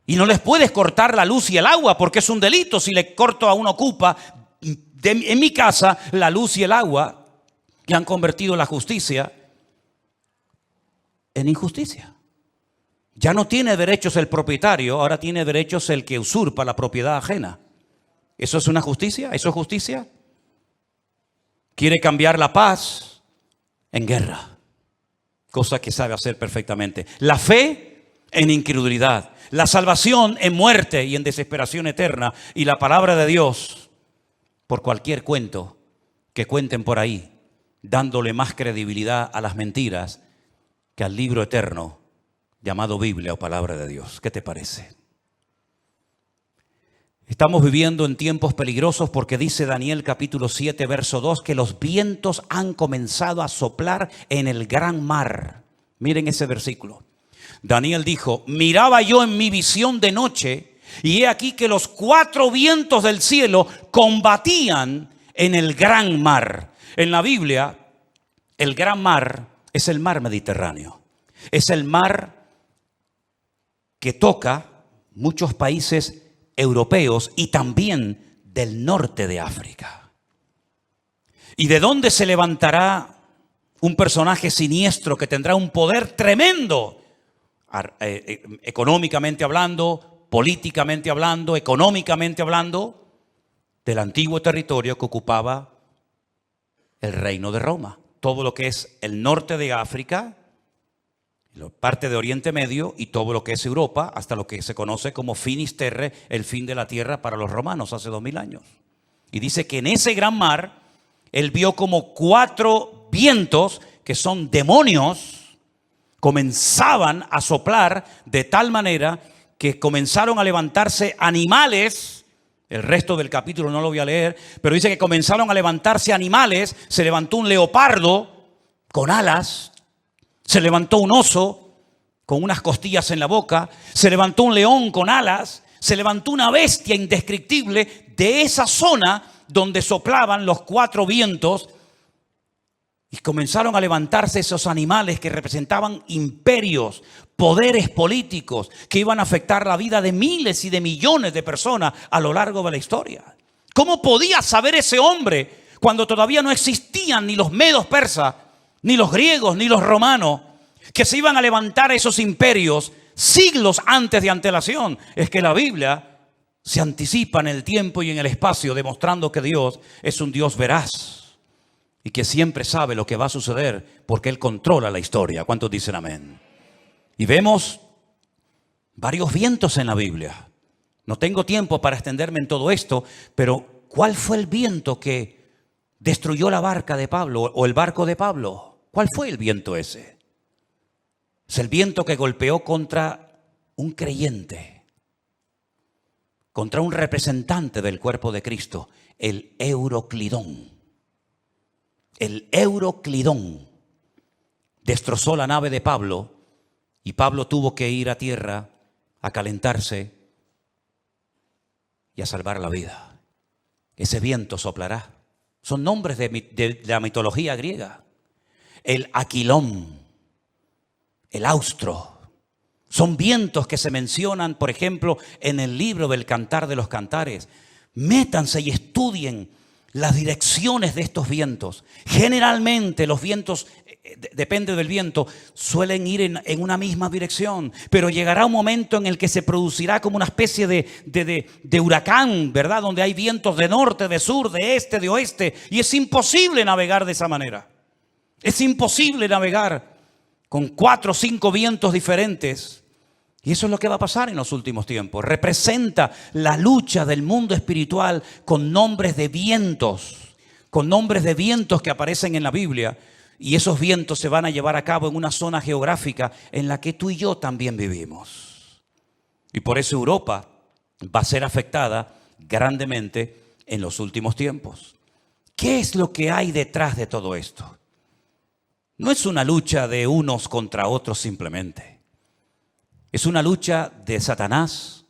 Y no les puedes cortar la luz y el agua porque es un delito si le corto a un ocupa en mi casa la luz y el agua. Y han convertido la justicia en injusticia. Ya no tiene derechos el propietario, ahora tiene derechos el que usurpa la propiedad ajena. ¿Eso es una justicia? ¿Eso es justicia? Quiere cambiar la paz en guerra, cosa que sabe hacer perfectamente. La fe en incredulidad, la salvación en muerte y en desesperación eterna, y la palabra de Dios por cualquier cuento que cuenten por ahí, dándole más credibilidad a las mentiras que al libro eterno llamado Biblia o palabra de Dios. ¿Qué te parece? Estamos viviendo en tiempos peligrosos porque dice Daniel capítulo 7 verso 2 que los vientos han comenzado a soplar en el gran mar. Miren ese versículo. Daniel dijo, miraba yo en mi visión de noche y he aquí que los 4 vientos del cielo combatían en el gran mar. En la Biblia, el gran mar es el mar Mediterráneo. Es el mar que toca muchos países europeos y también del norte de África. ¿Y de dónde se levantará un personaje siniestro que tendrá un poder tremendo? Económicamente hablando, políticamente hablando, económicamente hablando, del antiguo territorio que ocupaba el reino de Roma. Todo lo que es el norte de África, parte de Oriente Medio y todo lo que es Europa, hasta lo que se conoce como finis terrae, el fin de la tierra para los romanos hace 2000 años. Y dice que en ese gran mar, él vio como 4 vientos, que son demonios, comenzaban a soplar de tal manera que comenzaron a levantarse animales El resto del capítulo no lo voy a leer, pero dice que comenzaron a levantarse animales. Se levantó un leopardo con alas, se levantó un oso con unas costillas en la boca, se levantó un león con alas, se levantó una bestia indescriptible de esa zona donde soplaban los 4 vientos. Y comenzaron a levantarse esos animales que representaban imperios, poderes políticos que iban a afectar la vida de miles y de millones de personas a lo largo de la historia. ¿Cómo podía saber ese hombre cuando todavía no existían ni los medos persas, ni los griegos, ni los romanos, que se iban a levantar esos imperios siglos antes de antelación? Es que la Biblia se anticipa en el tiempo y en el espacio, demostrando que Dios es un Dios veraz y que siempre sabe lo que va a suceder porque Él controla la historia. ¿Cuántos dicen amén? Y vemos varios vientos en la Biblia. No tengo tiempo para extenderme en todo esto, pero ¿cuál fue el viento que destruyó la barca de Pablo o el barco de Pablo? ¿Cuál fue el viento ese? Es el viento que golpeó contra un creyente, contra un representante del cuerpo de Cristo, el Euroclidón. El Euroclidón destrozó la nave de Pablo y Pablo tuvo que ir a tierra a calentarse y a salvar la vida. Ese viento soplará. Son nombres de la mitología griega. El Aquilón, el Austro. Son vientos que se mencionan, por ejemplo, en el libro del Cantar de los Cantares. Métanse y estudien las direcciones de estos vientos. Generalmente los vientos, depende del viento, suelen ir en una misma dirección, pero llegará un momento en el que se producirá como una especie de huracán, ¿verdad? Donde hay vientos de norte, de sur, de este, de oeste, y es imposible navegar de esa manera. Es imposible navegar con 4 o 5 vientos diferentes. Y eso es lo que va a pasar en los últimos tiempos. Representa la lucha del mundo espiritual con nombres de vientos, que aparecen en la Biblia. Y esos vientos se van a llevar a cabo en una zona geográfica en la que tú y yo también vivimos. Y por eso Europa va a ser afectada grandemente en los últimos tiempos. ¿Qué es lo que hay detrás de todo esto? No es una lucha de unos contra otros simplemente. Es una lucha de Satanás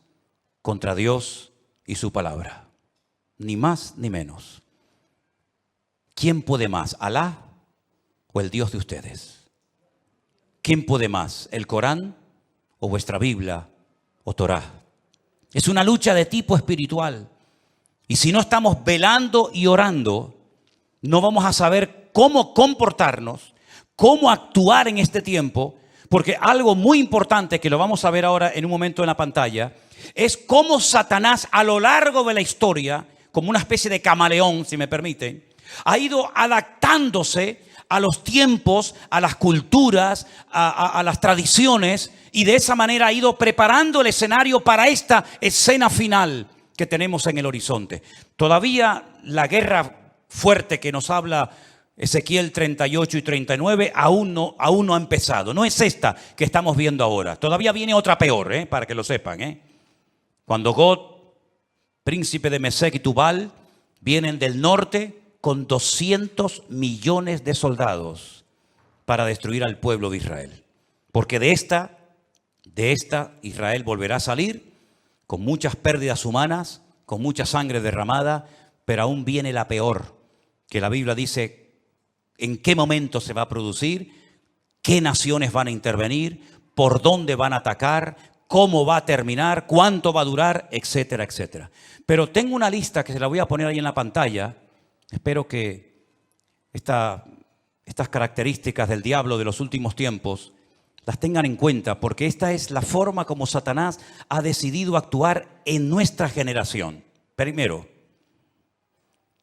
contra Dios y su palabra. Ni más ni menos. ¿Quién puede más? ¿Alá o el Dios de ustedes? ¿Quién puede más? ¿El Corán o vuestra Biblia o Torá? Es una lucha de tipo espiritual. Y si no estamos velando y orando, no vamos a saber cómo comportarnos, cómo actuar en este tiempo. Porque algo muy importante, que lo vamos a ver ahora en un momento en la pantalla, es cómo Satanás a lo largo de la historia, como una especie de camaleón, si me permiten, ha ido adaptándose a los tiempos, a las culturas, a las tradiciones, y de esa manera ha ido preparando el escenario para esta escena final que tenemos en el horizonte. Todavía la guerra fuerte que nos habla Ezequiel 38 y 39 aún no ha empezado. No es esta que estamos viendo ahora. Todavía viene otra peor, para que lo sepan. Cuando Gog, príncipe de Mesec y Tubal, vienen del norte con 200 millones de soldados para destruir al pueblo de Israel. Porque de esta Israel volverá a salir con muchas pérdidas humanas, con mucha sangre derramada, pero aún viene la peor, que la Biblia dice en qué momento se va a producir, qué naciones van a intervenir, por dónde van a atacar, cómo va a terminar, cuánto va a durar, etcétera, etcétera. Pero tengo una lista que se la voy a poner ahí en la pantalla. Espero que estas características del diablo de los últimos tiempos las tengan en cuenta, porque esta es la forma como Satanás ha decidido actuar en nuestra generación. Primero,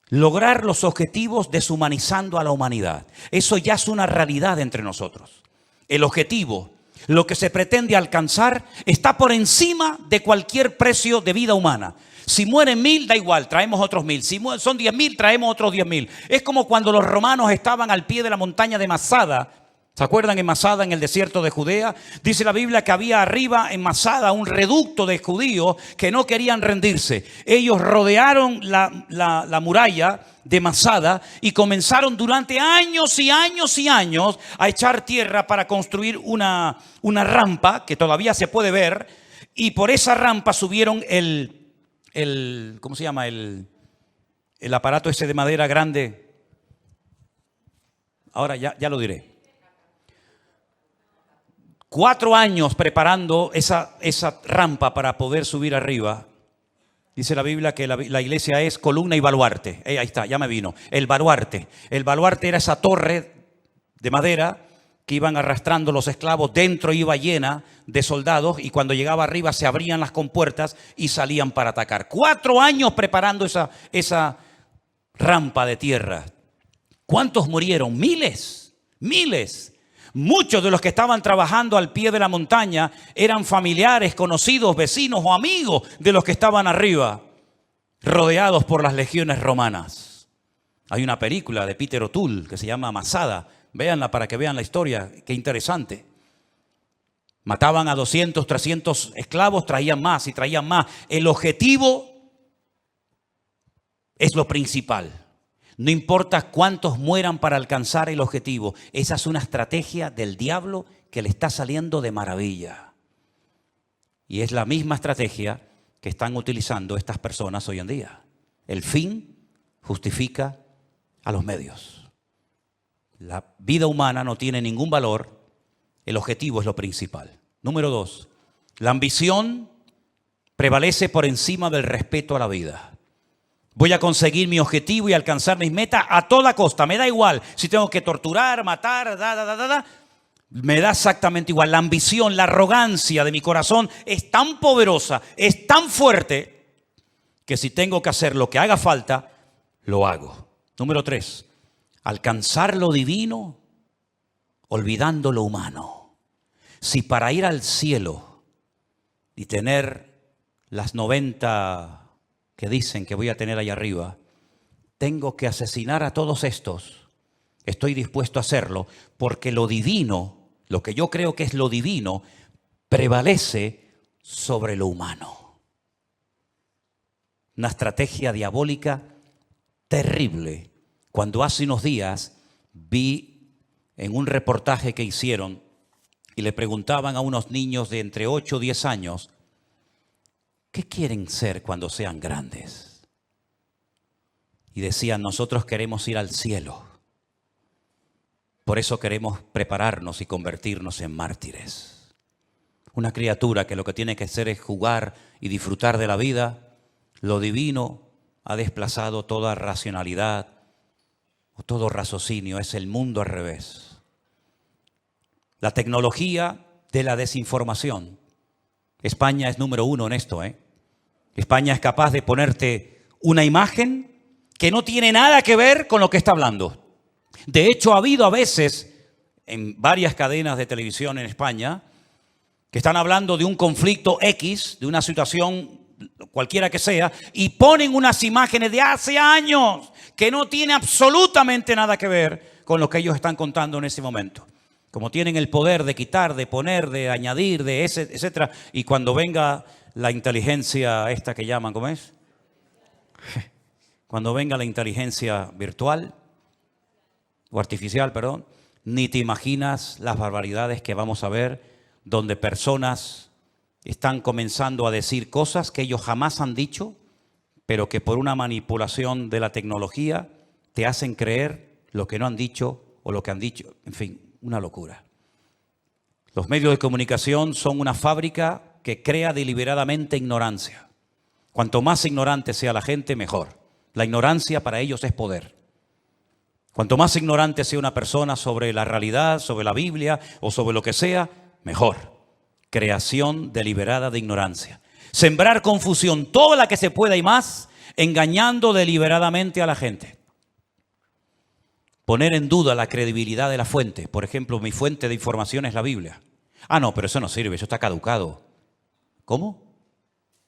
lograr los objetivos deshumanizando a la humanidad. Eso ya es una realidad entre nosotros. El objetivo, lo que se pretende alcanzar, está por encima de cualquier precio de vida humana. Si mueren 1000, da igual, traemos otros 1000. Si son 10.000, traemos otros 10.000. Es como cuando los romanos estaban al pie de la montaña de Masada ¿Se acuerdan en Masada, en el desierto de Judea? Dice la Biblia que había arriba en Masada un reducto de judíos que no querían rendirse. Ellos rodearon la muralla de Masada y comenzaron durante años y años y años a echar tierra para construir una rampa que todavía se puede ver. Y por esa rampa subieron ¿cómo se llama? El aparato ese de madera grande. Ahora ya lo diré. 4 años preparando esa rampa para poder subir arriba. Dice la Biblia que la iglesia es columna y baluarte. Ahí está, ya me vino. El baluarte. El baluarte era esa torre de madera que iban arrastrando los esclavos. Dentro iba llena de soldados y cuando llegaba arriba se abrían las compuertas y salían para atacar. 4 años preparando esa rampa de tierra. ¿Cuántos murieron? Miles, miles. Muchos de los que estaban trabajando al pie de la montaña eran familiares, conocidos, vecinos o amigos de los que estaban arriba, rodeados por las legiones romanas. Hay una película de Peter O'Toole que se llama Masada. Véanla para que vean la historia. Qué interesante. Mataban a 200, 300 esclavos, traían más y traían más. El objetivo es lo principal. No importa cuántos mueran para alcanzar el objetivo. Esa es una estrategia del diablo que le está saliendo de maravilla. Y es la misma estrategia que están utilizando estas personas hoy en día. El fin justifica a los medios. La vida humana no tiene ningún valor. El objetivo es lo principal. Número 2. La ambición prevalece por encima del respeto a la vida. Voy a conseguir mi objetivo y alcanzar mis metas a toda costa. Me da igual si tengo que torturar, matar, me da exactamente igual. La ambición, la arrogancia de mi corazón es tan poderosa, es tan fuerte, que si tengo que hacer lo que haga falta, lo hago. Número 3. Alcanzar lo divino olvidando lo humano. Si para ir al cielo y tener las 90 que dicen que voy a tener allá arriba, tengo que asesinar a todos estos, estoy dispuesto a hacerlo, porque lo divino, lo que yo creo que es lo divino, prevalece sobre lo humano. Una estrategia diabólica terrible. Cuando hace unos días vi en un reportaje que hicieron y le preguntaban a unos niños de entre 8 o 10 años, ¿qué quieren ser cuando sean grandes? Y decían, nosotros queremos ir al cielo. Por eso queremos prepararnos y convertirnos en mártires. Una criatura que lo que tiene que hacer es jugar y disfrutar de la vida. Lo divino ha desplazado toda racionalidad o todo raciocinio. Es el mundo al revés. La tecnología de la desinformación. España es número 1 en esto, España es capaz de ponerte una imagen que no tiene nada que ver con lo que está hablando. De hecho, ha habido a veces en varias cadenas de televisión en España que están hablando de un conflicto X, de una situación cualquiera que sea, y ponen unas imágenes de hace años que no tiene absolutamente nada que ver con lo que ellos están contando en ese momento. Como tienen el poder de quitar, de poner, de añadir, de etcétera. Y cuando venga la inteligencia esta que llaman, ¿cómo es? Cuando venga la inteligencia virtual o artificial, perdón, ni te imaginas las barbaridades que vamos a ver donde personas están comenzando a decir cosas que ellos jamás han dicho, pero que por una manipulación de la tecnología te hacen creer lo que no han dicho o lo que han dicho. En fin, una locura. Los medios de comunicación son una fábrica que crea deliberadamente ignorancia. Cuanto más ignorante sea la gente, mejor. La ignorancia para ellos es poder. Cuanto más ignorante sea una persona sobre la realidad, sobre la Biblia o sobre lo que sea, mejor. Creación deliberada de ignorancia. Sembrar confusión, toda la que se pueda y más, engañando deliberadamente a la gente. Poner en duda la credibilidad de la fuente. Por ejemplo, mi fuente de información es la Biblia. Ah, no, pero eso no sirve, eso está caducado. ¿Cómo?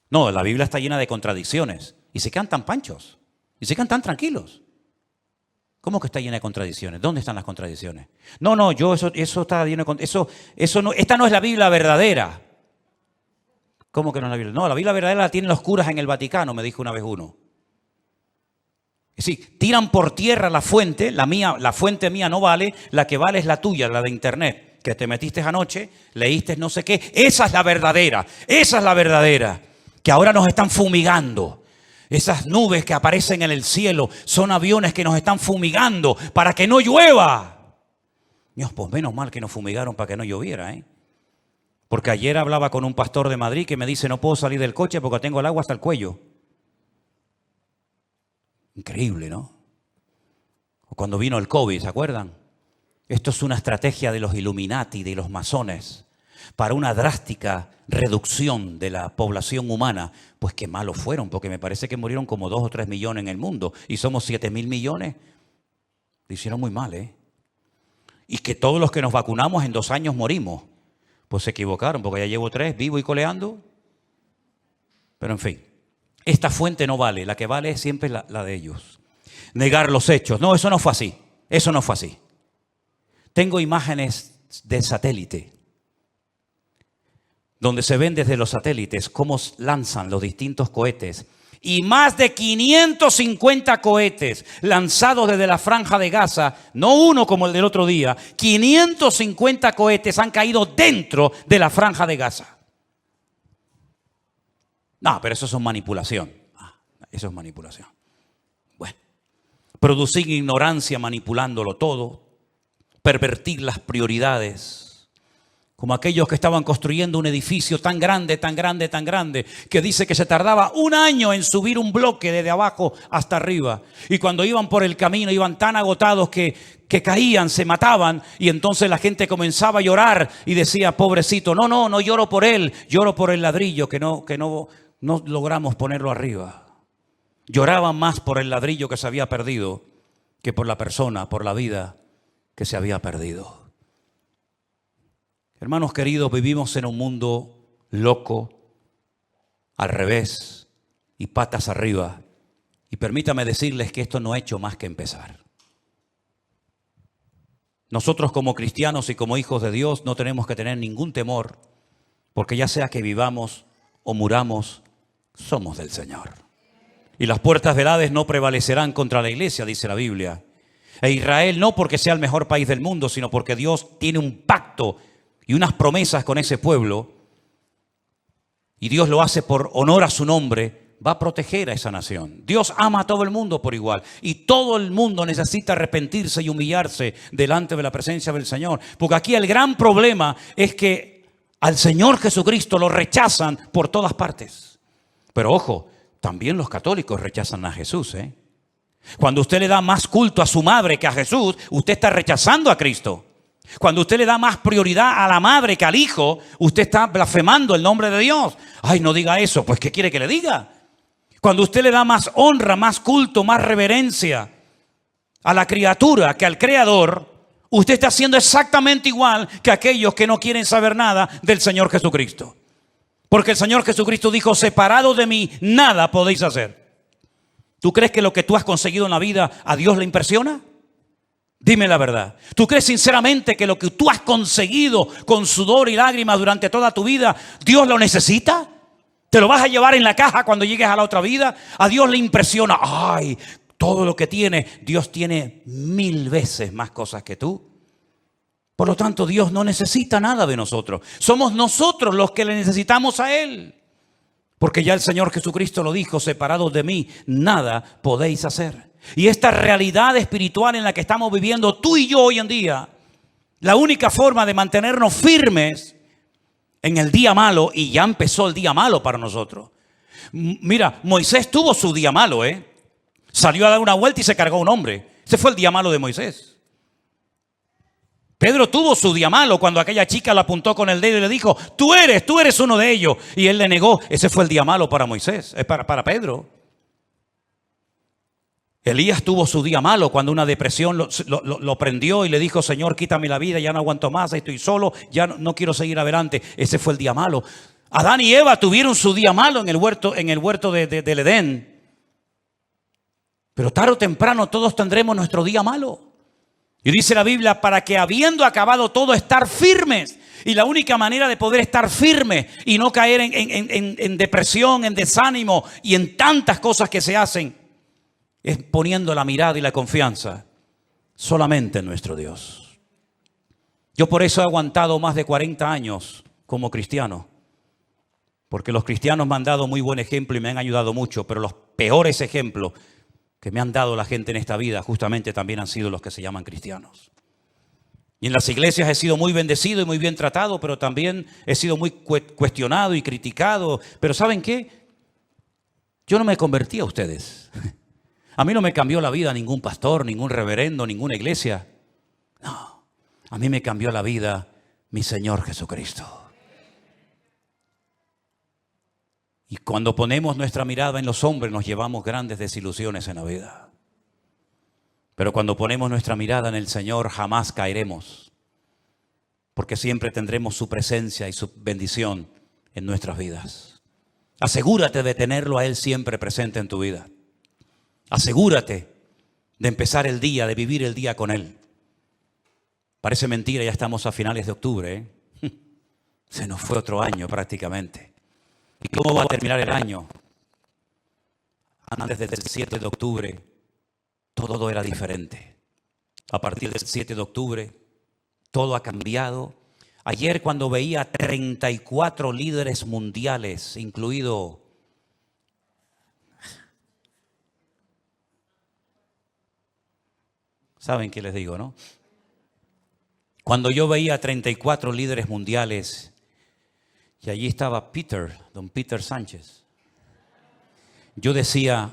No, la Biblia está llena de contradicciones. Y se quedan tan panchos. Y se quedan tan tranquilos. ¿Cómo que está llena de contradicciones? ¿Dónde están las contradicciones? No, eso está lleno de eso no, esta no es la Biblia verdadera. ¿Cómo que no es la Biblia? No, la Biblia verdadera la tienen los curas en el Vaticano, me dijo una vez uno. Es decir, tiran por tierra la fuente, la fuente mía no vale, la que vale es la tuya, la de internet, que te metiste anoche, leíste no sé qué. Esa es la verdadera, que ahora nos están fumigando. Esas nubes que aparecen en el cielo son aviones que nos están fumigando para que no llueva. Dios, pues menos mal que nos fumigaron para que no lloviera, ¿eh? Porque ayer hablaba con un pastor de Madrid que me dice, no puedo salir del coche porque tengo el agua hasta el cuello. Increíble, ¿no? O cuando vino el COVID, ¿se acuerdan? Esto es una estrategia de los Illuminati, de los masones, para una drástica reducción de la población humana. Pues qué malos fueron, porque me parece que murieron como 2 o 3 millones en el mundo y somos 7.000 millones. Lo hicieron muy mal, ¿eh? Y que todos los que nos vacunamos en 2 años morimos. Pues se equivocaron, porque ya llevo 3, vivo y coleando. Pero en fin, esta fuente no vale, la que vale es siempre la de ellos. Negar los hechos. No, eso no fue así. Eso no fue así. Tengo imágenes de satélite, donde se ven desde los satélites cómo lanzan los distintos cohetes. Y más de 550 cohetes lanzados desde la Franja de Gaza, no uno como el del otro día, 550 cohetes han caído dentro de la Franja de Gaza. No, pero eso es manipulación. Eso es manipulación. Bueno, producir ignorancia manipulándolo todo, pervertir las prioridades. Como aquellos que estaban construyendo un edificio tan grande, que dice que se tardaba 1 año en subir un bloque desde abajo hasta arriba. Y cuando iban por el camino iban tan agotados que caían, se mataban. Y entonces la gente comenzaba a llorar y decía, pobrecito, no lloro por él, lloro por el ladrillo que no logramos ponerlo arriba. Lloraban más por el ladrillo que se había perdido que por la persona, por la vida que se había perdido. Hermanos queridos, vivimos en un mundo loco, al revés y patas arriba. Y permítame decirles que esto no ha hecho más que empezar. Nosotros como cristianos y como hijos de Dios no tenemos que tener ningún temor, porque ya sea que vivamos o muramos, somos del Señor. Y las puertas del Hades no prevalecerán contra la iglesia, dice la Biblia. E Israel no porque sea el mejor país del mundo, sino porque Dios tiene un pacto y unas promesas con ese pueblo, y Dios lo hace por honor a su nombre, va a proteger a esa nación. Dios ama a todo el mundo por igual, y todo el mundo necesita arrepentirse y humillarse delante de la presencia del Señor. Porque aquí el gran problema es que al Señor Jesucristo lo rechazan por todas partes. Pero ojo, también los católicos rechazan a Jesús, ¿eh? Cuando usted le da más culto a su madre que a Jesús, usted está rechazando a Cristo. Cuando usted le da más prioridad a la madre que al hijo, usted está blasfemando el nombre de Dios. Ay, no diga eso. Pues ¿qué quiere que le diga? Cuando usted le da más honra, más culto, más reverencia a la criatura que al Creador, usted está haciendo exactamente igual que aquellos que no quieren saber nada del Señor Jesucristo. Porque el Señor Jesucristo dijo, separados de mí, nada podéis hacer. ¿Tú crees que lo que tú has conseguido en la vida a Dios le impresiona? Dime la verdad. ¿Tú crees sinceramente que lo que tú has conseguido con sudor y lágrimas durante toda tu vida, Dios lo necesita? ¿Te lo vas a llevar en la caja cuando llegues a la otra vida? A Dios le impresiona. Ay, todo lo que tiene. Dios tiene 1000 veces más cosas que tú. Por lo tanto, Dios no necesita nada de nosotros. Somos nosotros los que le necesitamos a Él. Porque ya el Señor Jesucristo lo dijo, separados de mí, nada podéis hacer. Y esta realidad espiritual en la que estamos viviendo tú y yo hoy en día, la única forma de mantenernos firmes en el día malo, y ya empezó el día malo para nosotros. Mira, Moisés tuvo su día malo, Salió a dar una vuelta y se cargó a un hombre. Ese fue el día malo de Moisés. Pedro tuvo su día malo cuando aquella chica le apuntó con el dedo y le dijo, tú eres uno de ellos. Y él le negó. Ese fue el día malo para Moisés, para Pedro. Elías tuvo su día malo cuando una depresión lo prendió y le dijo, Señor, quítame la vida, ya no aguanto más, estoy solo, ya no quiero seguir adelante. Ese fue el día malo. Adán y Eva tuvieron su día malo en el huerto del Edén. Pero tarde o temprano todos tendremos nuestro día malo. Y dice la Biblia, para que habiendo acabado todo, estar firmes. Y la única manera de poder estar firme y no caer en depresión, en desánimo y en tantas cosas que se hacen, es poniendo la mirada y la confianza solamente en nuestro Dios. Yo por eso he aguantado más de 40 años como cristiano. Porque los cristianos me han dado muy buen ejemplo y me han ayudado mucho. Pero los peores ejemplos que me han dado la gente en esta vida justamente también han sido los que se llaman cristianos. Y en las iglesias he sido muy bendecido y muy bien tratado, pero también he sido muy cuestionado y criticado. Pero ¿saben qué? Yo no me convertí a ustedes. A mí no me cambió la vida ningún pastor, ningún reverendo, ninguna iglesia. No, a mí me cambió la vida mi Señor Jesucristo. Y cuando ponemos nuestra mirada en los hombres nos llevamos grandes desilusiones en la vida. Pero cuando ponemos nuestra mirada en el Señor jamás caeremos. Porque siempre tendremos su presencia y su bendición en nuestras vidas. Asegúrate de tenerlo a Él siempre presente en tu vida. Asegúrate de empezar el día, de vivir el día con Él. Parece mentira, ya estamos a finales de octubre, ¿eh? Se nos fue otro año prácticamente. ¿Y cómo va a terminar el año? Antes del 7 de octubre, todo era diferente. A partir del 7 de octubre, todo ha cambiado. Ayer cuando veía 34 líderes mundiales, incluido... ¿Saben qué les digo, no? Cuando yo veía 34 líderes mundiales... Y allí estaba don Peter Sánchez. Yo decía,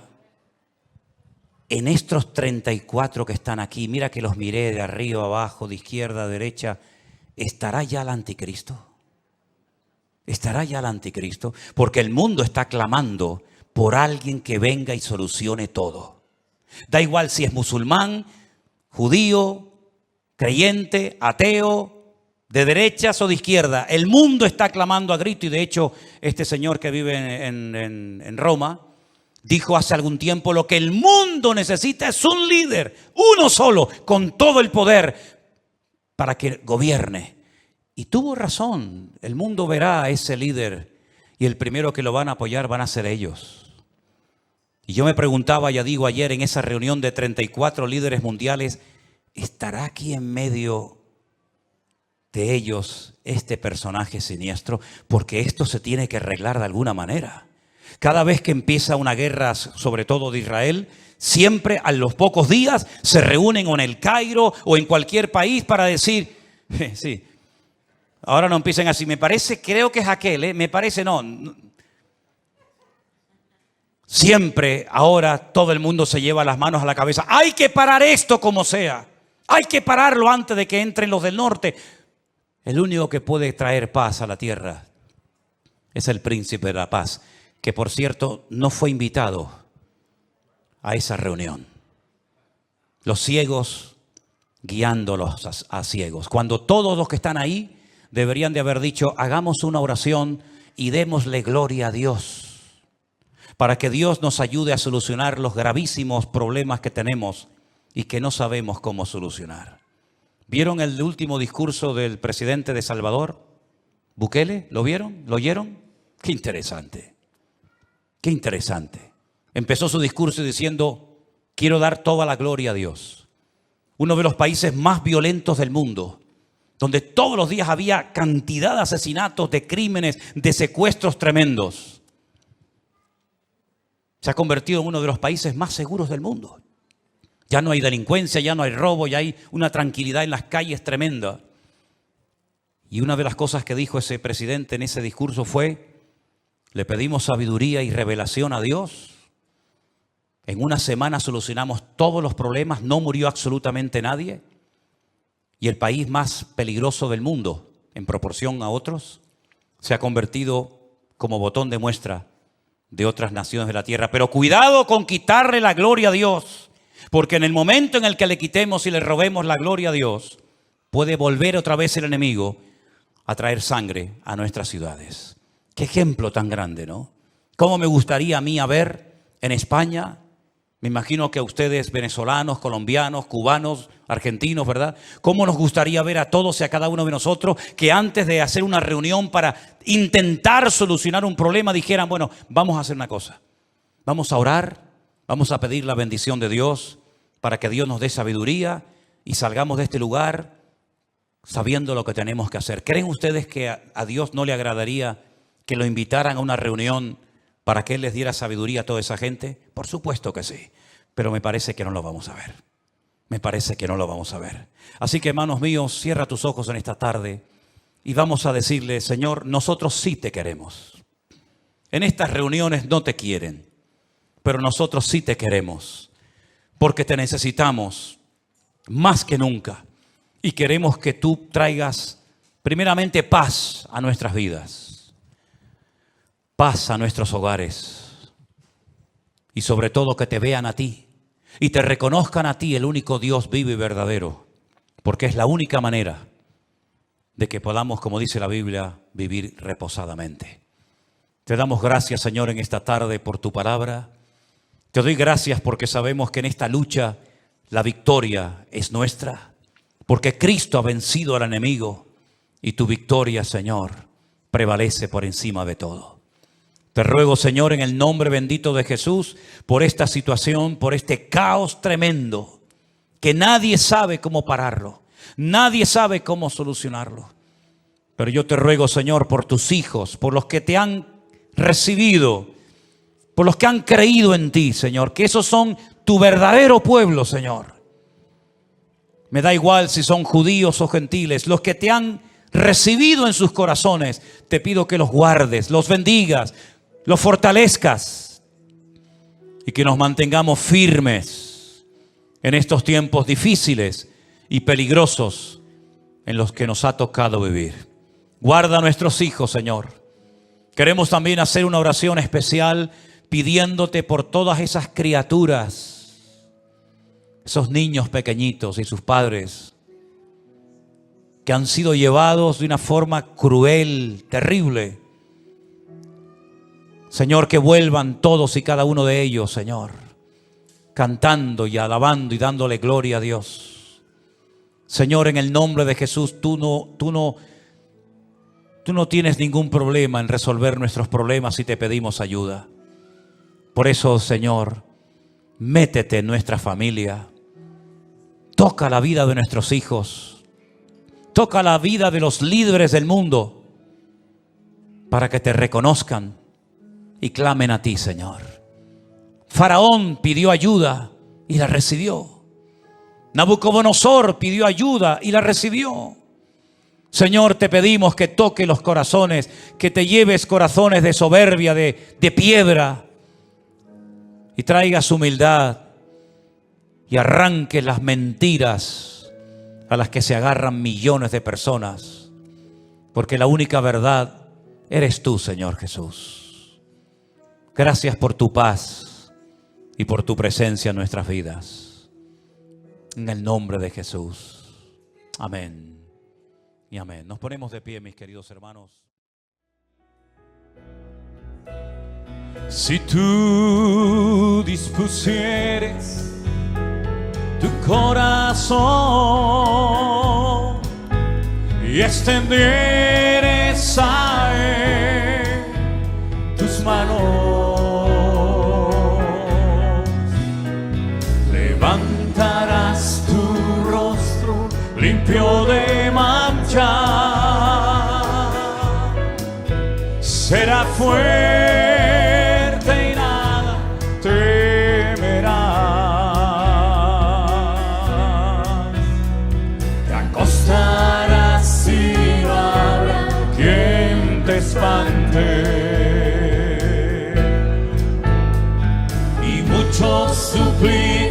en estos 34 que están aquí, mira que los miré de arriba abajo, de izquierda a derecha, ¿estará ya el anticristo? ¿Estará ya el anticristo? Porque el mundo está clamando por alguien que venga y solucione todo. Da igual si es musulmán, judío, creyente, ateo, de derechas o de izquierda, el mundo está clamando a grito. Y de hecho, este señor que vive en Roma dijo hace algún tiempo: lo que el mundo necesita es un líder, uno solo, con todo el poder para que gobierne. Y tuvo razón, el mundo verá a ese líder y el primero que lo van a apoyar van a ser ellos. Y yo me preguntaba, ya digo, ayer en esa reunión de 34 líderes mundiales, ¿estará aquí en medio de ellos este personaje siniestro? Porque esto se tiene que arreglar de alguna manera. Cada vez que empieza una guerra, sobre todo de Israel, siempre a los pocos días se reúnen o en el Cairo o en cualquier país para decir, sí, ahora no empiecen así, me parece, creo que es aquel, me parece, no. Siempre ahora todo el mundo se lleva las manos a la cabeza. Hay que parar esto como sea. Hay que pararlo antes de que entren los del norte. El único que puede traer paz a la tierra es el príncipe de la paz, que por cierto no fue invitado a esa reunión. Los ciegos guiándolos a ciegos. Cuando todos los que están ahí deberían de haber dicho: hagamos una oración y démosle gloria a Dios, para que Dios nos ayude a solucionar los gravísimos problemas que tenemos y que no sabemos cómo solucionar. ¿Vieron el último discurso del presidente de Salvador, Bukele? ¿Lo vieron? ¿Lo oyeron? Qué interesante. Qué interesante. Empezó su discurso diciendo: quiero dar toda la gloria a Dios. Uno de los países más violentos del mundo, donde todos los días había cantidad de asesinatos, de crímenes, de secuestros tremendos. Se ha convertido en uno de los países más seguros del mundo. Ya no hay delincuencia, ya no hay robo, ya hay una tranquilidad en las calles tremenda. Y una de las cosas que dijo ese presidente en ese discurso fue: le pedimos sabiduría y revelación a Dios. En una semana solucionamos todos los problemas, no murió absolutamente nadie. Y el país más peligroso del mundo, en proporción a otros, se ha convertido como botón de muestra de otras naciones de la tierra. Pero cuidado con quitarle la gloria a Dios. Porque en el momento en el que le quitemos y le robemos la gloria a Dios, puede volver otra vez el enemigo a traer sangre a nuestras ciudades. Qué ejemplo tan grande, ¿no? Cómo me gustaría a mí ver en España Me imagino que a ustedes, venezolanos, colombianos, cubanos, argentinos, ¿verdad? ¿Cómo nos gustaría ver a todos y a cada uno de nosotros que antes de hacer una reunión para intentar solucionar un problema dijeran, bueno, vamos a hacer una cosa. Vamos a orar, vamos a pedir la bendición de Dios para que Dios nos dé sabiduría y salgamos de este lugar sabiendo lo que tenemos que hacer. ¿Creen ustedes que a Dios no le agradaría que lo invitaran a una reunión para que Él les diera sabiduría a toda esa gente? Por supuesto que sí, pero me parece que no lo vamos a ver. Me parece que no lo vamos a ver. Así que, hermanos míos, cierra tus ojos en esta tarde y vamos a decirle, Señor, nosotros sí te queremos. En estas reuniones no te quieren, pero nosotros sí te queremos, porque te necesitamos más que nunca. Y queremos que tú traigas primeramente paz a nuestras vidas, paz a nuestros hogares y sobre todo que te vean a ti y te reconozcan a ti, el único Dios vivo y verdadero, porque es la única manera de que podamos, como dice la Biblia, vivir reposadamente. Te damos gracias, Señor, en esta tarde por tu palabra. Te doy gracias porque sabemos que en esta lucha la victoria es nuestra. Porque Cristo ha vencido al enemigo y tu victoria, Señor, prevalece por encima de todo. Te ruego, Señor, en el nombre bendito de Jesús, por esta situación, por este caos tremendo, que nadie sabe cómo pararlo, nadie sabe cómo solucionarlo. Pero yo te ruego, Señor, por tus hijos, por los que te han recibido, por los que han creído en ti, Señor, que esos son tu verdadero pueblo, Señor. Me da igual si son judíos o gentiles, los que te han recibido en sus corazones, te pido que los guardes, los bendigas, los fortalezcas y que nos mantengamos firmes en estos tiempos difíciles y peligrosos en los que nos ha tocado vivir. Guarda a nuestros hijos, Señor. Queremos también hacer una oración especial pidiéndote por todas esas criaturas, esos niños pequeñitos y sus padres que han sido llevados de una forma cruel, terrible. Señor, que vuelvan todos y cada uno de ellos, Señor, cantando y alabando y dándole gloria a Dios. Señor, en el nombre de Jesús, tú no tienes ningún problema en resolver nuestros problemas si te pedimos ayuda. Por eso, Señor, métete en nuestra familia. Toca la vida de nuestros hijos. Toca la vida de los líderes del mundo para que te reconozcan y clamen a ti, Señor. Faraón pidió ayuda y la recibió. Nabucodonosor pidió ayuda y la recibió. Señor, te pedimos que toque los corazones, que te lleves corazones de soberbia, de piedra, y traigas humildad y arranques las mentiras a las que se agarran millones de personas, porque la única verdad eres tú, Señor Jesús. Gracias por tu paz y por tu presencia en nuestras vidas. En el nombre de Jesús. Amén y amén. Nos ponemos de pie, mis queridos hermanos. Si tú dispusieres tu corazón y extendieres a Él tus manos, levantarás tu rostro limpio de mancha, será fuerte y nada temerás. Te acostarás y no habrá quien te espante, y muchos suplicarán